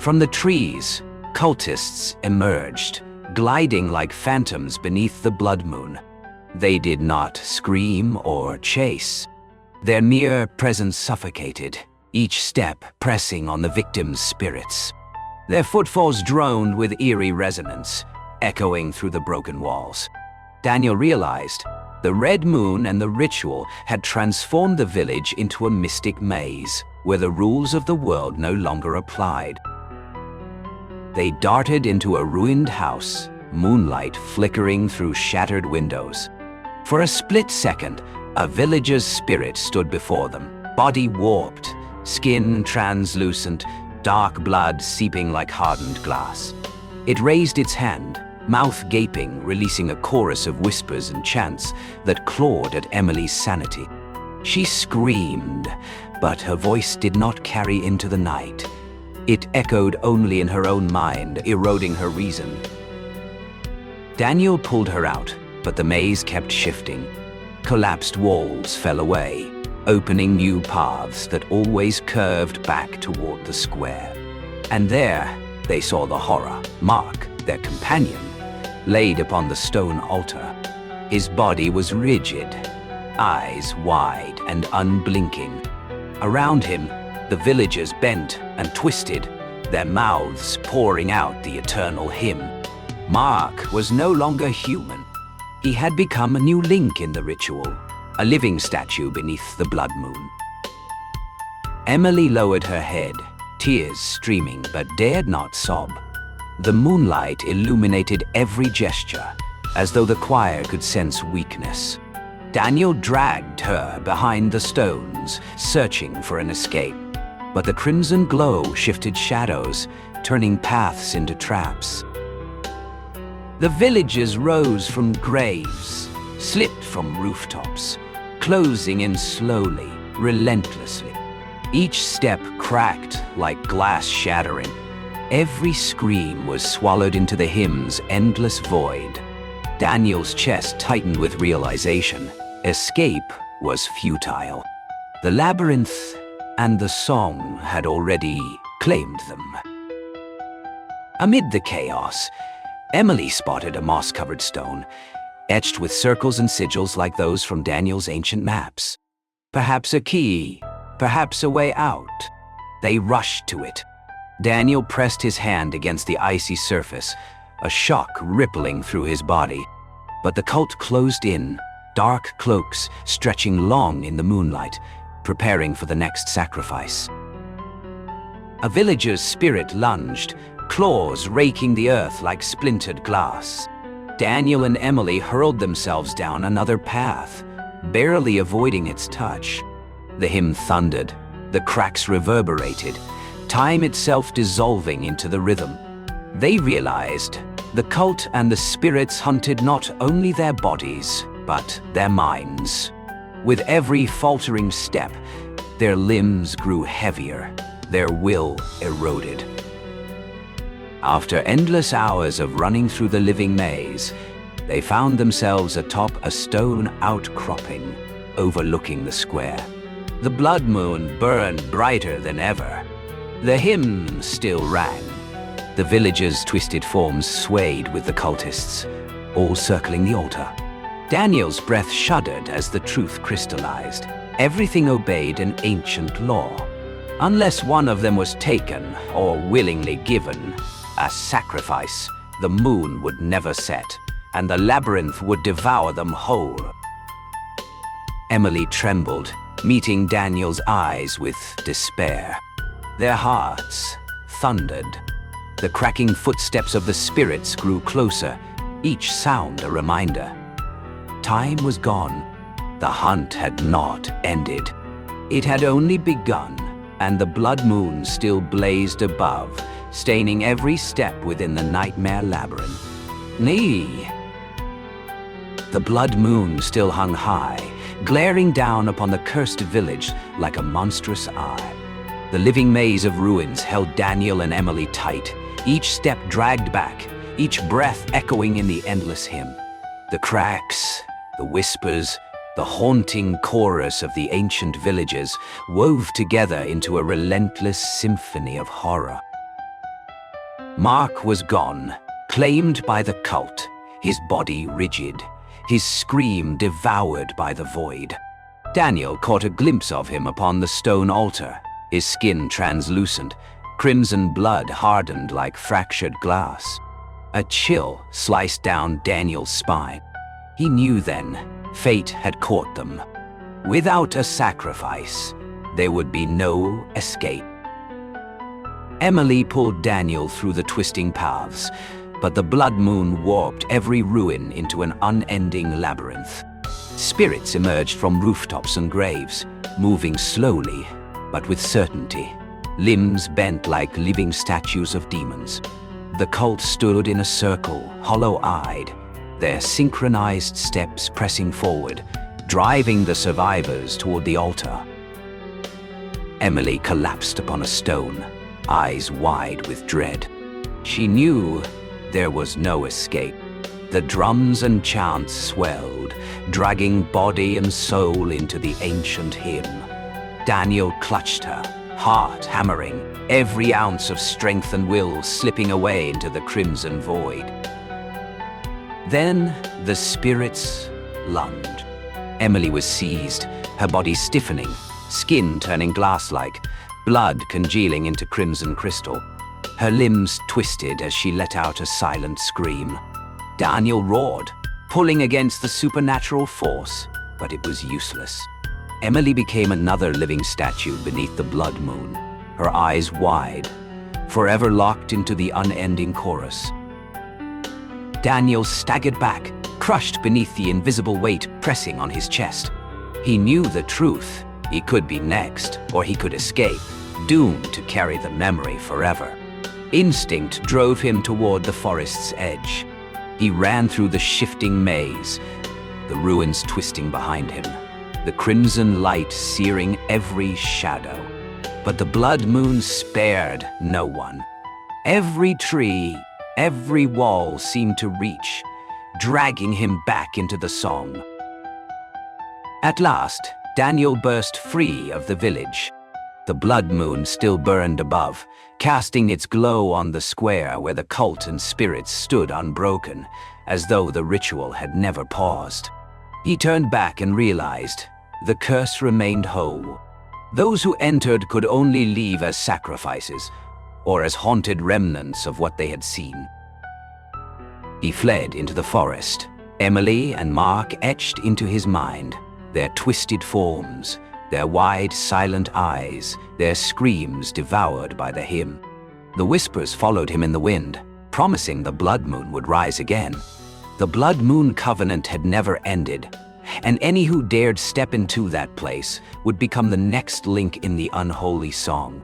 S1: From the trees, cultists emerged, gliding like phantoms beneath the blood moon. They did not scream or chase. Their mere presence suffocated, each step pressing on the victim's spirits. Their footfalls droned with eerie resonance, echoing through the broken walls. Daniel realized the red moon and the ritual had transformed the village into a mystic maze, where the rules of the world no longer applied. They darted into a ruined house, moonlight flickering through shattered windows. For a split second, a villager's spirit stood before them, body warped, skin translucent, dark blood seeping like hardened glass. It raised its hand, mouth gaping, releasing a chorus of whispers and chants that clawed at Emily's sanity. She screamed, but her voice did not carry into the night. It echoed only in her own mind, eroding her reason. Daniel pulled her out, but the maze kept shifting. Collapsed walls fell away, opening new paths that always curved back toward the square. And there, they saw the horror. Mark, their companion, laid upon the stone altar. His body was rigid, eyes wide and unblinking. Around him, the villagers bent and twisted, their mouths pouring out the eternal hymn. Mark was no longer human. He had become a new link in the ritual, a living statue beneath the blood moon. Emily lowered her head, tears streaming, but dared not sob. The moonlight illuminated every gesture, as though the choir could sense weakness. Daniel dragged her behind the stones, searching for an escape. But the crimson glow shifted shadows, turning paths into traps. The villagers rose from graves, slipped from rooftops, closing in slowly, relentlessly. Each step cracked like glass shattering. Every scream was swallowed into the hymn's endless void. Daniel's chest tightened with realization. Escape was futile. The labyrinth and the song had already claimed them. Amid the chaos, Emily spotted a moss-covered stone, etched with circles and sigils like those from Daniel's ancient maps. Perhaps a key, perhaps a way out. They rushed to it. Daniel pressed his hand against the icy surface, a shock rippling through his body. But the cult closed in, dark cloaks stretching long in the moonlight, preparing for the next sacrifice. A villager's spirit lunged, claws raking the earth like splintered glass. Daniel and Emily hurled themselves down another path, barely avoiding its touch. The hymn thundered, the cracks reverberated, time itself dissolving into the rhythm. They realized the cult and the spirits hunted not only their bodies, but their minds. With every faltering step, their limbs grew heavier, their will eroded. After endless hours of running through the living maze, they found themselves atop a stone outcropping, overlooking the square. The blood moon burned brighter than ever. The hymn still rang. The villagers' twisted forms swayed with the cultists, all circling the altar. Daniel's breath shuddered as the truth crystallized. Everything obeyed an ancient law. Unless one of them was taken or willingly given a sacrifice, the moon would never set, and the labyrinth would devour them whole. Emily trembled, meeting Daniel's eyes with despair. Their hearts thundered. The cracking footsteps of the spirits grew closer, each sound a reminder. Time was gone. The hunt had not ended. It had only begun, and the blood moon still blazed above, staining every step within the nightmare labyrinth. The blood moon still hung high, glaring down upon the cursed village like a monstrous eye. The living maze of ruins held Daniel and Emily tight, each step dragged back, each breath echoing in the endless hymn. The cracks, the whispers, the haunting chorus of the ancient villages wove together into a relentless symphony of horror. Mark was gone, claimed by the cult, his body rigid, his scream devoured by the void. Daniel caught a glimpse of him upon the stone altar, his skin translucent, crimson blood hardened like fractured glass. A chill sliced down Daniel's spine. He knew then, fate had caught them. Without a sacrifice, there would be no escape. Emily pulled Daniel through the twisting paths, but the blood moon warped every ruin into an unending labyrinth. Spirits emerged from rooftops and graves, moving slowly, but with certainty, limbs bent like living statues of demons. The cult stood in a circle, hollow-eyed, their synchronized steps pressing forward, driving the survivors toward the altar. Emily collapsed upon a stone, eyes wide with dread. She knew there was no escape. The drums and chants swelled, dragging body and soul into the ancient hymn. Daniel clutched her, heart hammering, every ounce of strength and will slipping away into the crimson void. Then the spirits lunged. Emily was seized, her body stiffening, skin turning glass-like, blood congealing into crimson crystal. Her limbs twisted as she let out a silent scream. Daniel roared, pulling against the supernatural force, but it was useless. Emily became another living statue beneath the blood moon, her eyes wide, forever locked into the unending chorus. Daniel staggered back, crushed beneath the invisible weight pressing on his chest. He knew the truth. He could be next, or he could escape, doomed to carry the memory forever. Instinct drove him toward the forest's edge. He ran through the shifting maze, the ruins twisting behind him, the crimson light searing every shadow. But the blood moon spared no one. Every tree, every wall seemed to reach, dragging him back into the song. At last, Daniel burst free of the village. The blood moon still burned above, casting its glow on the square where the cult and spirits stood unbroken, as though the ritual had never paused. He turned back and realized the curse remained whole. Those who entered could only leave as sacrifices, or as haunted remnants of what they had seen. He fled into the forest. Emily and Mark etched into his mind, their twisted forms, their wide, silent eyes, their screams devoured by the hymn. The whispers followed him in the wind, promising the blood moon would rise again. The blood moon covenant had never ended, and any who dared step into that place would become the next link in the unholy song.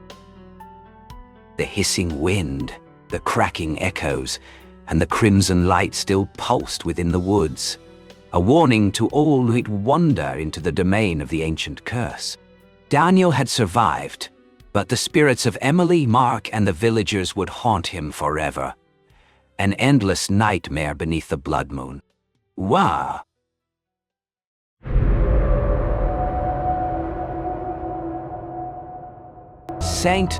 S1: The hissing wind, the cracking echoes, and the crimson light still pulsed within the woods, a warning to all who'd wander into the domain of the ancient curse. Daniel had survived, but the spirits of Emily, Mark, and the villagers would haunt him forever. An endless nightmare beneath the blood moon. Wah! St.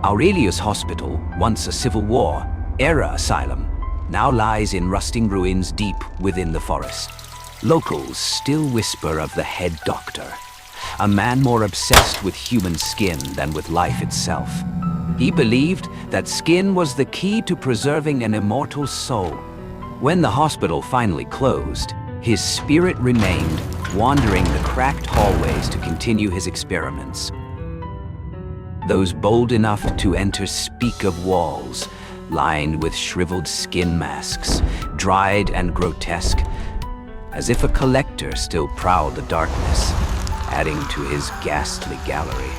S1: Aurelius Hospital, once a Civil War era asylum, now lies in rusting ruins deep within the forest. Locals still whisper of the head doctor, a man more obsessed with human skin than with life itself. He believed that skin was the key to preserving an immortal soul. When the hospital finally closed, his spirit remained, wandering the cracked hallways to continue his experiments. Those bold enough to enter speak of walls, lined with shriveled skin masks, dried and grotesque, as if a collector still prowled the darkness, adding to his ghastly gallery.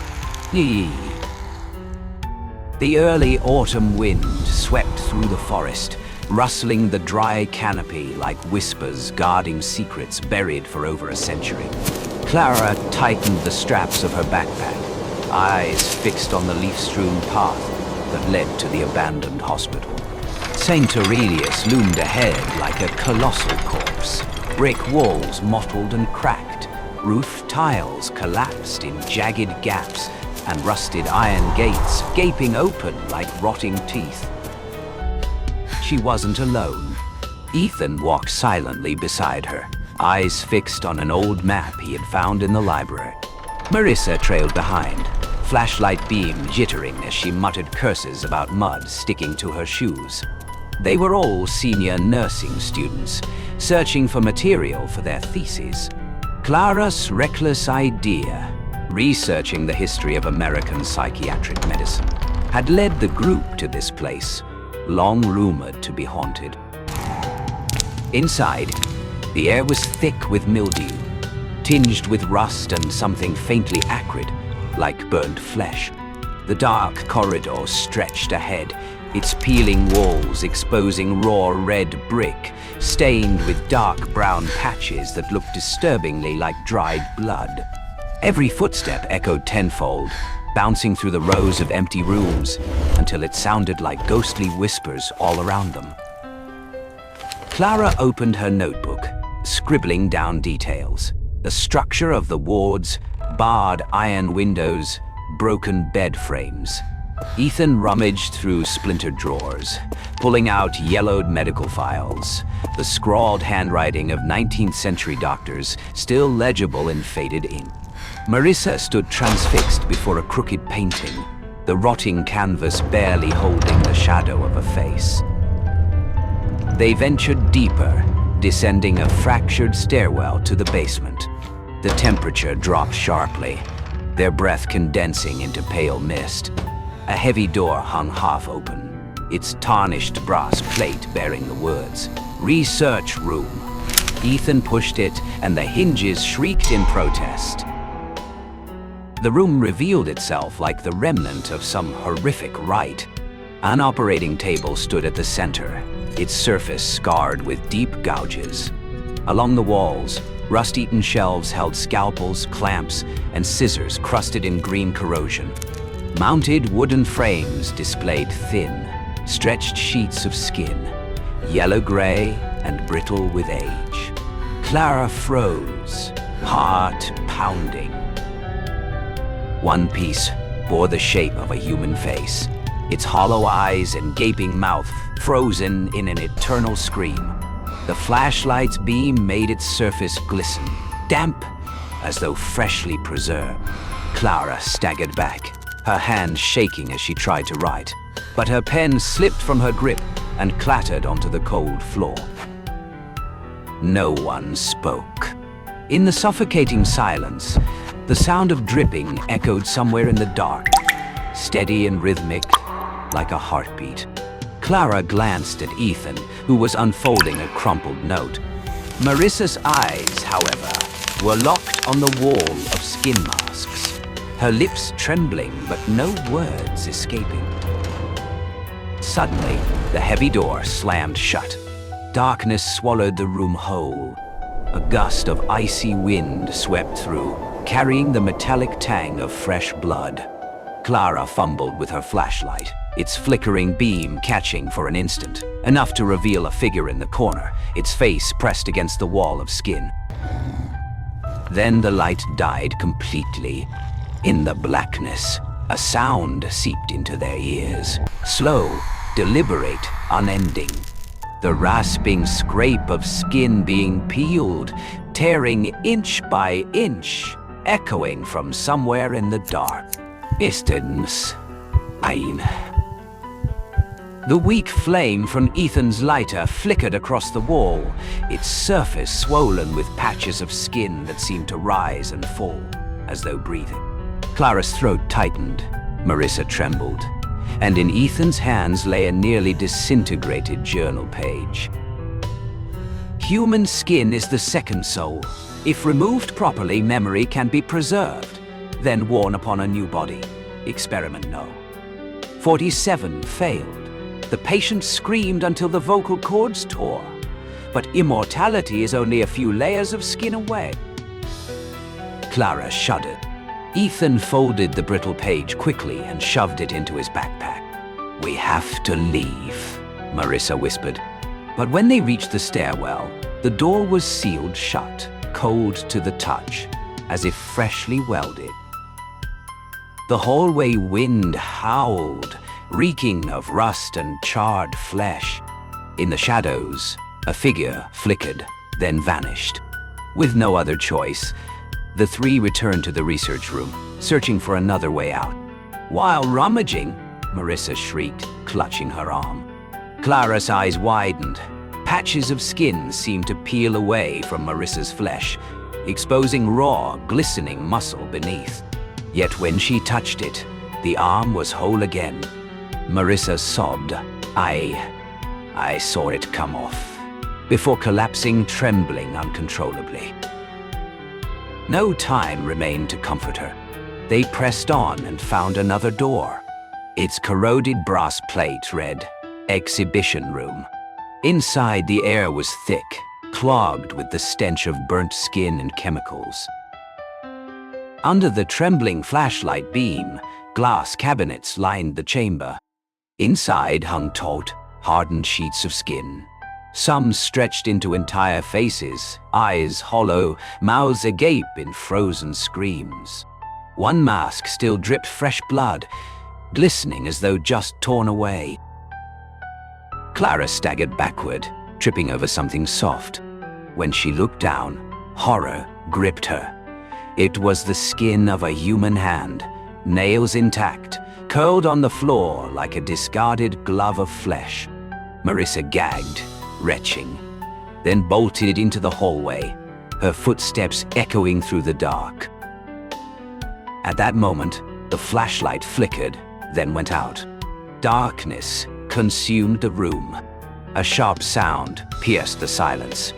S1: The early autumn wind swept through the forest, rustling the dry canopy like whispers guarding secrets buried for over a century. Clara tightened the straps of her backpack, eyes fixed on the leaf-strewn path that led to the abandoned hospital. St. Aurelius loomed ahead like a colossal corpse. Brick walls mottled and cracked, roof tiles collapsed in jagged gaps, and rusted iron gates gaping open like rotting teeth. She wasn't alone. Ethan walked silently beside her, eyes fixed on an old map he had found in the library. Marissa trailed behind, flashlight beam jittering as she muttered curses about mud sticking to her shoes. They were all senior nursing students, searching for material for their theses. Clara's reckless idea, researching the history of American psychiatric medicine, had led the group to this place, long rumored to be haunted. Inside, the air was thick with mildew, tinged with rust and something faintly acrid, like burnt flesh. The dark corridor stretched ahead, its peeling walls exposing raw red brick, stained with dark brown patches that looked disturbingly like dried blood. Every footstep echoed tenfold, bouncing through the rows of empty rooms until it sounded like ghostly whispers all around them. Clara opened her notebook, scribbling down details. The structure of the wards, barred iron windows, broken bed frames. Ethan rummaged through splintered drawers, pulling out yellowed medical files, the scrawled handwriting of 19th century doctors still legible in faded ink. Marissa stood transfixed before a crooked painting, the rotting canvas barely holding the shadow of a face. They ventured deeper, descending a fractured stairwell to the basement. The temperature dropped sharply, their breath condensing into pale mist. A heavy door hung half open, its tarnished brass plate bearing the words, "Research Room." Ethan pushed it, and the hinges shrieked in protest. The room revealed itself like the remnant of some horrific rite. An operating table stood at the center, its surface scarred with deep gouges. Along the walls, rust-eaten shelves held scalpels, clamps, and scissors crusted in green corrosion. Mounted wooden frames displayed thin, stretched sheets of skin, yellow-gray and brittle with age. Clara froze, heart pounding. One piece bore the shape of a human face, its hollow eyes and gaping mouth frozen in an eternal scream. The flashlight's beam made its surface glisten, damp as though freshly preserved. Clara staggered back, her hand shaking as she tried to write, but her pen slipped from her grip and clattered onto the cold floor. No one spoke. In the suffocating silence, the sound of dripping echoed somewhere in the dark, steady and rhythmic, like a heartbeat. Clara glanced at Ethan, who was unfolding a crumpled note. Marissa's eyes, however, were locked on the wall of skin masks, her lips trembling but no words escaping. Suddenly, the heavy door slammed shut. Darkness swallowed the room whole. A gust of icy wind swept through, carrying the metallic tang of fresh blood. Clara fumbled with her flashlight, its flickering beam catching for an instant, enough to reveal a figure in the corner, its face pressed against the wall of skin. Then the light died completely. In the blackness, a sound seeped into their ears, slow, deliberate, unending. The rasping scrape of skin being peeled, tearing inch by inch, echoing from somewhere in the dark. Istens. Ein. The weak flame from Ethan's lighter flickered across the wall, its surface swollen with patches of skin that seemed to rise and fall, as though breathing. Clara's throat tightened, Marissa trembled, and in Ethan's hands lay a nearly disintegrated journal page. Human skin is the second soul. If removed properly, memory can be preserved, then worn upon a new body. Experiment no. 47 failed. The patient screamed until the vocal cords tore. But immortality is only a few layers of skin away. Clara shuddered. Ethan folded the brittle page quickly and shoved it into his backpack. "We have to leave," Marissa whispered. But when they reached the stairwell, the door was sealed shut, cold to the touch, as if freshly welded. The hallway wind howled, reeking of rust and charred flesh. In the shadows, a figure flickered, then vanished. With no other choice, the three returned to the research room, searching for another way out. "While rummaging," Marissa shrieked, clutching her arm. Clara's eyes widened. Patches of skin seemed to peel away from Marissa's flesh, exposing raw, glistening muscle beneath. Yet when she touched it, the arm was whole again. Marissa sobbed. I saw it come off," before collapsing, trembling uncontrollably. No time remained to comfort her. They pressed on and found another door. Its corroded brass plate read, "Exhibition Room." Inside, the air was thick, clogged with the stench of burnt skin and chemicals. Under the trembling flashlight beam, glass cabinets lined the chamber. Inside hung taut, hardened sheets of skin. Some stretched into entire faces, eyes hollow, mouths agape in frozen screams. One mask still dripped fresh blood, glistening as though just torn away. Clara staggered backward, tripping over something soft. When she looked down, horror gripped her. It was the skin of a human hand, nails intact, curled on the floor like a discarded glove of flesh. Marissa gagged, retching, then bolted into the hallway, her footsteps echoing through the dark. At that moment, the flashlight flickered, then went out. Darkness consumed the room. A sharp sound pierced the silence,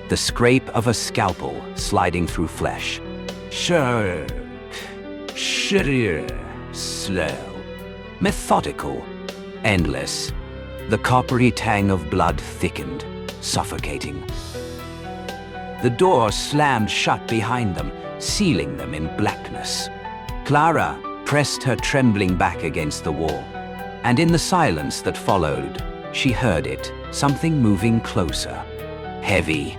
S1: the scrape of a scalpel sliding through flesh. Sharp, slow, methodical, endless. The coppery tang of blood thickened, suffocating. The door slammed shut behind them, sealing them in blackness. Clara pressed her trembling back against the wall, and in the silence that followed, she heard it, something moving closer. Heavy,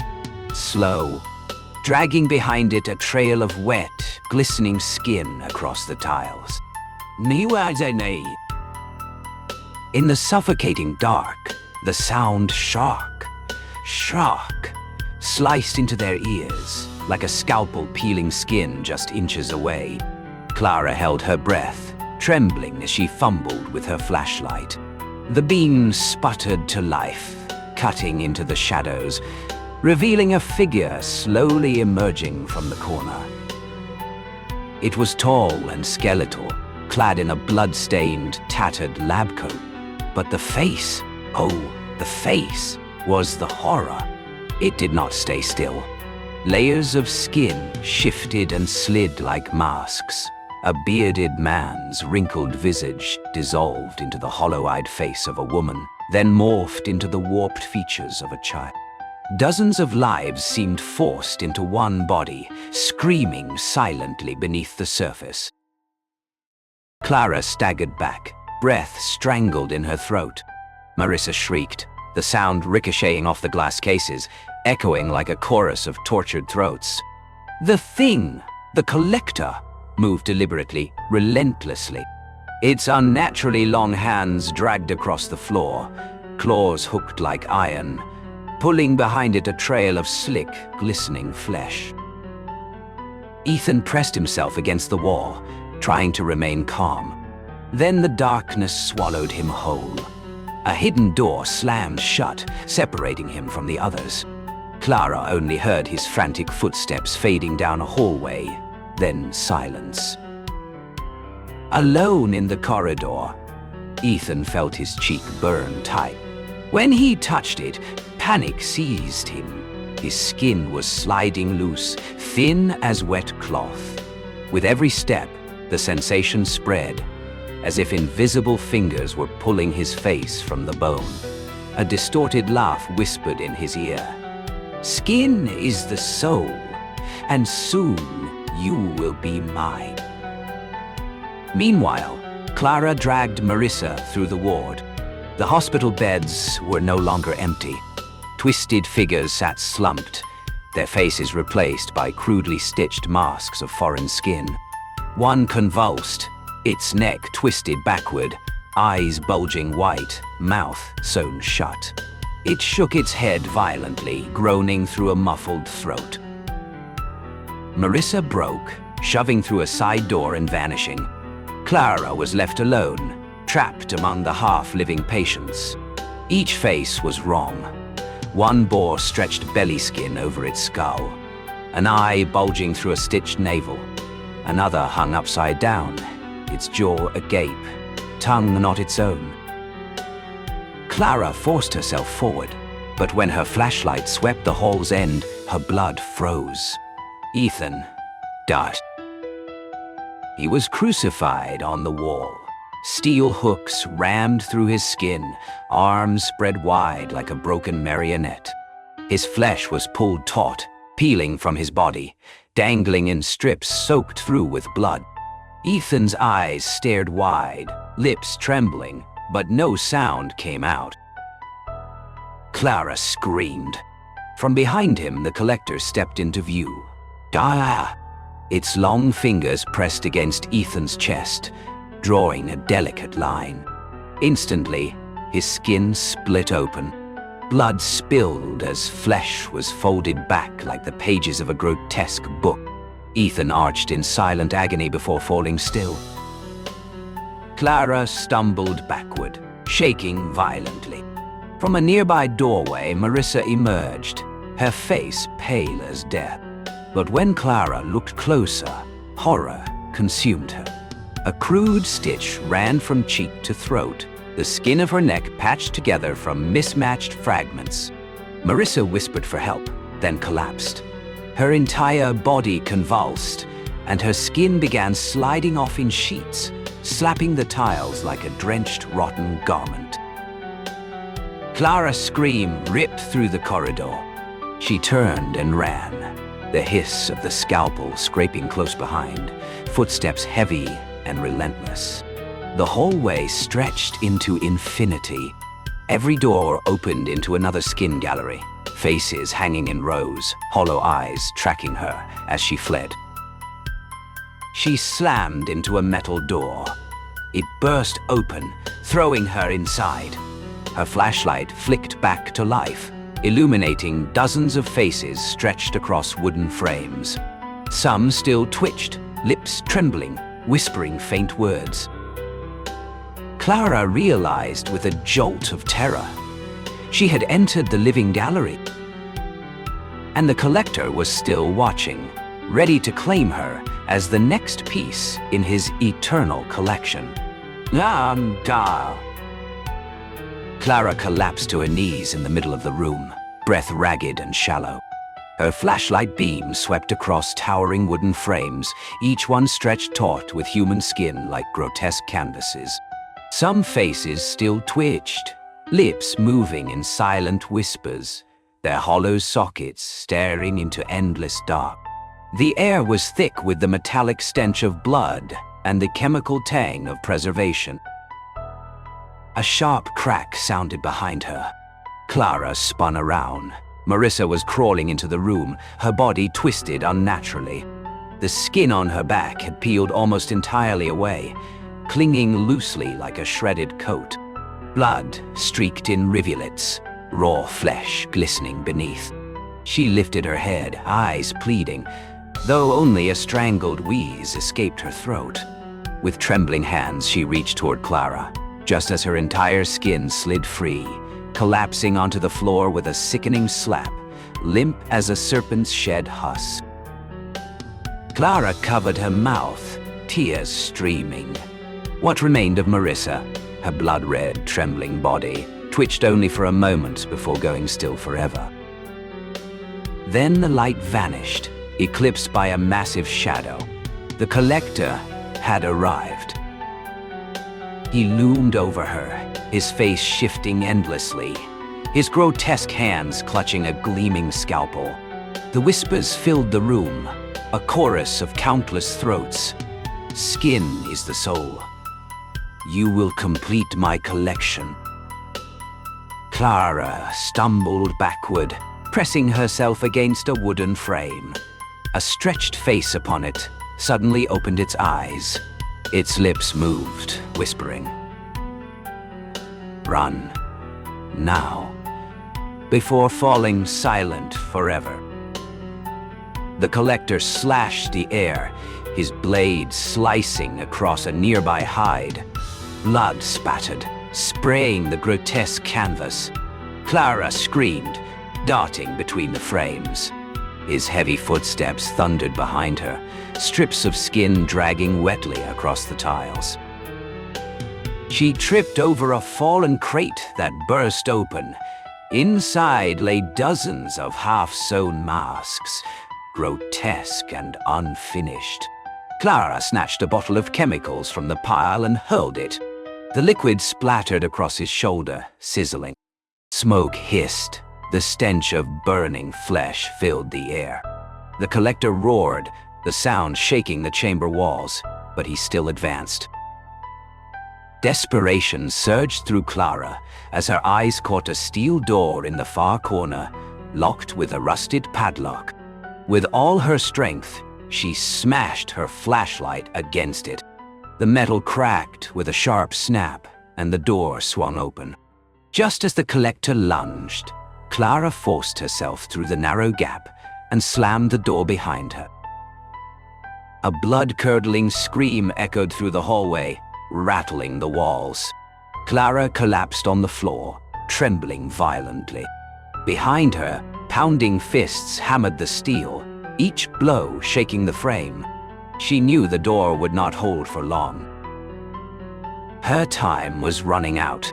S1: slow, dragging behind it a trail of wet, glistening skin across the tiles. In the suffocating dark, the sound shark, sliced into their ears, like a scalpel peeling skin just inches away. Clara held her breath, trembling as she fumbled with her flashlight. The beam sputtered to life, cutting into the shadows, revealing a figure slowly emerging from the corner. It was tall and skeletal, clad in a blood-stained, tattered lab coat. But the face, the face, was the horror. It did not stay still. Layers of skin shifted and slid like masks. A bearded man's wrinkled visage dissolved into the hollow-eyed face of a woman, then morphed into the warped features of a child. Dozens of lives seemed forced into one body, screaming silently beneath the surface. Clara staggered back, breath strangled in her throat. Marissa shrieked, the sound ricocheting off the glass cases, echoing like a chorus of tortured throats. The thing, the collector, moved deliberately, relentlessly. Its unnaturally long hands dragged across the floor, claws hooked like iron, pulling behind it a trail of slick, glistening flesh. Ethan pressed himself against the wall, trying to remain calm. Then the darkness swallowed him whole. A hidden door slammed shut, separating him from the others. Clara only heard his frantic footsteps fading down a hallway, then silence. Alone in the corridor, Ethan felt his cheek burn tight. When he touched it, panic seized him. His skin was sliding loose, thin as wet cloth. With every step, the sensation spread, as if invisible fingers were pulling his face from the bone. A distorted laugh whispered in his ear. "Skin is the soul, and soon you will be mine." Meanwhile, Clara dragged Marissa through the ward. The hospital beds were no longer empty. Twisted figures sat slumped, their faces replaced by crudely stitched masks of foreign skin. One convulsed, its neck twisted backward, eyes bulging white, mouth sewn shut. It shook its head violently, groaning through a muffled throat. Marissa broke, shoving through a side door and vanishing. Clara was left alone, trapped among the half-living patients. Each face was wrong. One bore stretched belly skin over its skull, an eye bulging through a stitched navel. Another hung upside down, its jaw agape, tongue not its own. Clara forced herself forward, but when her flashlight swept the hall's end, her blood froze. Ethan died. He was crucified on the wall. Steel hooks rammed through his skin, arms spread wide like a broken marionette. His flesh was pulled taut, peeling from his body, dangling in strips soaked through with blood. Ethan's eyes stared wide, lips trembling, but no sound came out. Clara screamed. From behind him, the collector stepped into view. Ah! Its long fingers pressed against Ethan's chest, drawing a delicate line. Instantly, his skin split open. Blood spilled as flesh was folded back like the pages of a grotesque book. Ethan arched in silent agony before falling still. Clara stumbled backward, shaking violently. From a nearby doorway, Marissa emerged, her face pale as death. But when Clara looked closer, horror consumed her. A crude stitch ran from cheek to throat, the skin of her neck patched together from mismatched fragments. Marissa whispered for help, then collapsed. Her entire body convulsed, and her skin began sliding off in sheets, slapping the tiles like a drenched, rotten garment. Clara's scream ripped through the corridor. She turned and ran, the hiss of the scalpel scraping close behind, footsteps heavy and relentless. The hallway stretched into infinity. Every door opened into another skin gallery, faces hanging in rows, hollow eyes tracking her as she fled. She slammed into a metal door. It burst open, throwing her inside. Her flashlight flicked back to life, illuminating dozens of faces stretched across wooden frames. Some still twitched, lips trembling, whispering faint words. Clara realized with a jolt of terror. She had entered the living gallery, and the collector was still watching, ready to claim her as the next piece in his eternal collection. Clara collapsed to her knees in the middle of the room, breath ragged and shallow. Her flashlight beam swept across towering wooden frames, each one stretched taut with human skin like grotesque canvases. Some faces still twitched, lips moving in silent whispers, their hollow sockets staring into endless dark. The air was thick with the metallic stench of blood and the chemical tang of preservation. A sharp crack sounded behind her. Clara spun around. Marissa was crawling into the room, her body twisted unnaturally. The skin on her back had peeled almost entirely away, clinging loosely like a shredded coat. Blood streaked in rivulets, raw flesh glistening beneath. She lifted her head, eyes pleading, though only a strangled wheeze escaped her throat. With trembling hands, she reached toward Clara, just as her entire skin slid free, collapsing onto the floor with a sickening slap, limp as a serpent's shed husk. Clara covered her mouth, tears streaming. What remained of Marissa, her blood-red, trembling body, twitched only for a moment before going still forever. Then the light vanished, eclipsed by a massive shadow. The collector had arrived. He loomed over her, his face shifting endlessly, his grotesque hands clutching a gleaming scalpel. The whispers filled the room, a chorus of countless throats. Skin is the soul. You will complete my collection. Clara stumbled backward, pressing herself against a wooden frame. A stretched face upon it suddenly opened its eyes. Its lips moved, whispering, "Run, now, before falling silent forever." The collector slashed the air, his blade slicing across a nearby hide. Blood spattered, spraying the grotesque canvas. Clara screamed, darting between the frames. His heavy footsteps thundered behind her, strips of skin dragging wetly across the tiles. She tripped over a fallen crate that burst open. Inside lay dozens of half-sewn masks, grotesque and unfinished. Clara snatched a bottle of chemicals from the pile and hurled it. The liquid splattered across his shoulder, sizzling. Smoke hissed. The stench of burning flesh filled the air. The collector roared, the sound shaking the chamber walls, but he still advanced. Desperation surged through Clara as her eyes caught a steel door in the far corner, locked with a rusted padlock. With all her strength, she smashed her flashlight against it. The metal cracked with a sharp snap, and the door swung open. Just as the collector lunged, Clara forced herself through the narrow gap and slammed the door behind her. A blood-curdling scream echoed through the hallway, rattling the walls. Clara collapsed on the floor, trembling violently. Behind her, pounding fists hammered the steel, each blow shaking the frame. She knew the door would not hold for long. Her time was running out.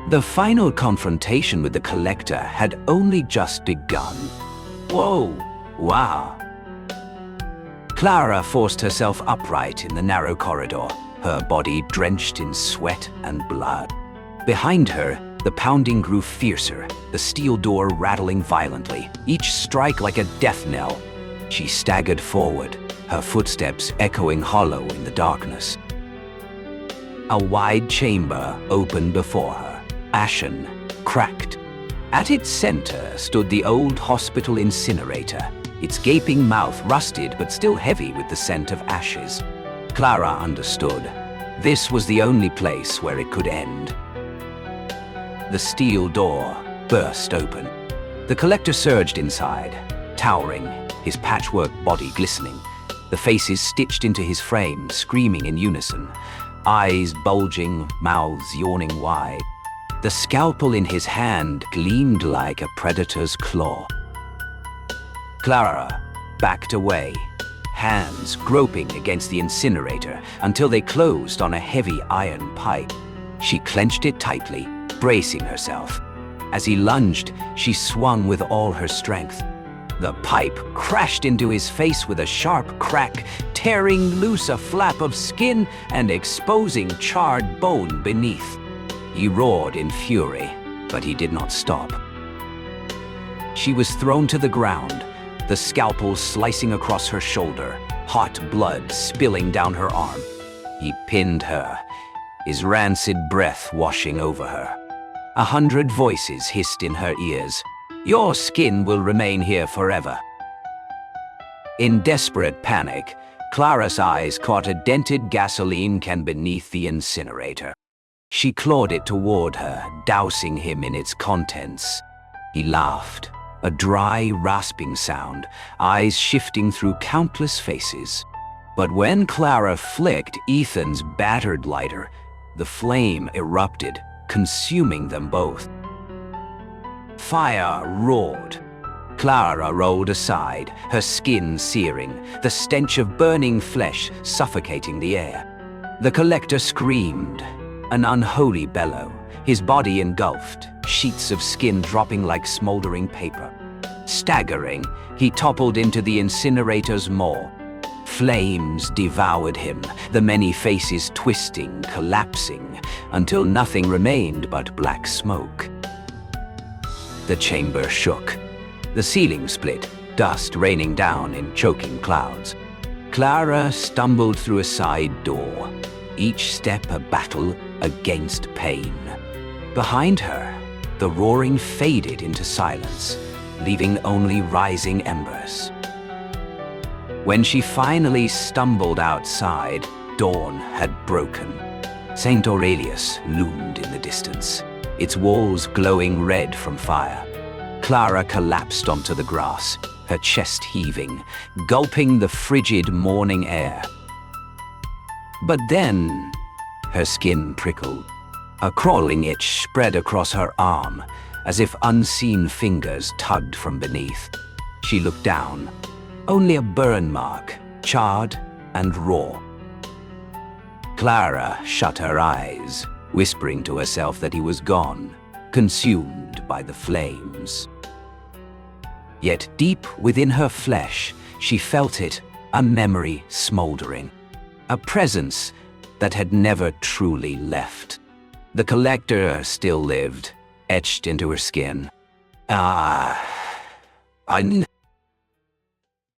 S1: The final confrontation with the collector had only just begun. Whoa! Wow! Clara forced herself upright in the narrow corridor, her body drenched in sweat and blood. Behind her, The pounding grew fiercer, the steel door rattling violently, each strike like a death knell. She staggered forward, her footsteps echoing hollow in the darkness. A wide chamber opened before her, ashen, cracked. At its center stood the old hospital incinerator, its gaping mouth rusted but still heavy with the scent of ashes. Clara understood. This was the only place where it could end. The steel door burst open. The collector surged inside, towering, his patchwork body glistening, the faces stitched into his frame, screaming in unison, eyes bulging, mouths yawning wide. The scalpel in his hand gleamed like a predator's claw. Clara backed away, hands groping against the incinerator until they closed on a heavy iron pipe. She clenched it tightly, bracing herself. As he lunged, she swung with all her strength. The pipe crashed into his face with a sharp crack, tearing loose a flap of skin and exposing charred bone beneath. He roared in fury, but he did not stop. She was thrown to the ground, the scalpel slicing across her shoulder, hot blood spilling down her arm. He pinned her, his rancid breath washing over her. 100 voices hissed in her ears. Your skin will remain here forever. In desperate panic, Clara's eyes caught a dented gasoline can beneath the incinerator. She clawed it toward her, dousing him in its contents. He laughed, a dry, rasping sound, eyes shifting through countless faces. But when Clara flicked Ethan's battered lighter, the flame erupted, consuming them both. Fire roared. Clara rolled aside, her skin searing, the stench of burning flesh suffocating the air. The collector screamed, an unholy bellow, his body engulfed, sheets of skin dropping like smoldering paper. Staggering, he toppled into the incinerator's maw. Flames devoured him, the many faces twisting, collapsing, until nothing remained but black smoke. The chamber shook. The ceiling split, dust raining down in choking clouds. Clara stumbled through a side door, each step a battle against pain. Behind her, the roaring faded into silence, leaving only rising embers. When she finally stumbled outside, dawn had broken. St. Aurelius loomed in the distance, its walls glowing red from fire. Clara collapsed onto the grass, her chest heaving, gulping the frigid morning air. But then, her skin prickled. A crawling itch spread across her arm, as if unseen fingers tugged from beneath. She looked down. Only a burn mark, charred and raw. Clara shut her eyes, whispering to herself that he was gone, consumed by the flames. Yet deep within her flesh, she felt it, a memory smoldering, a presence that had never truly left. The collector still lived, etched into her skin.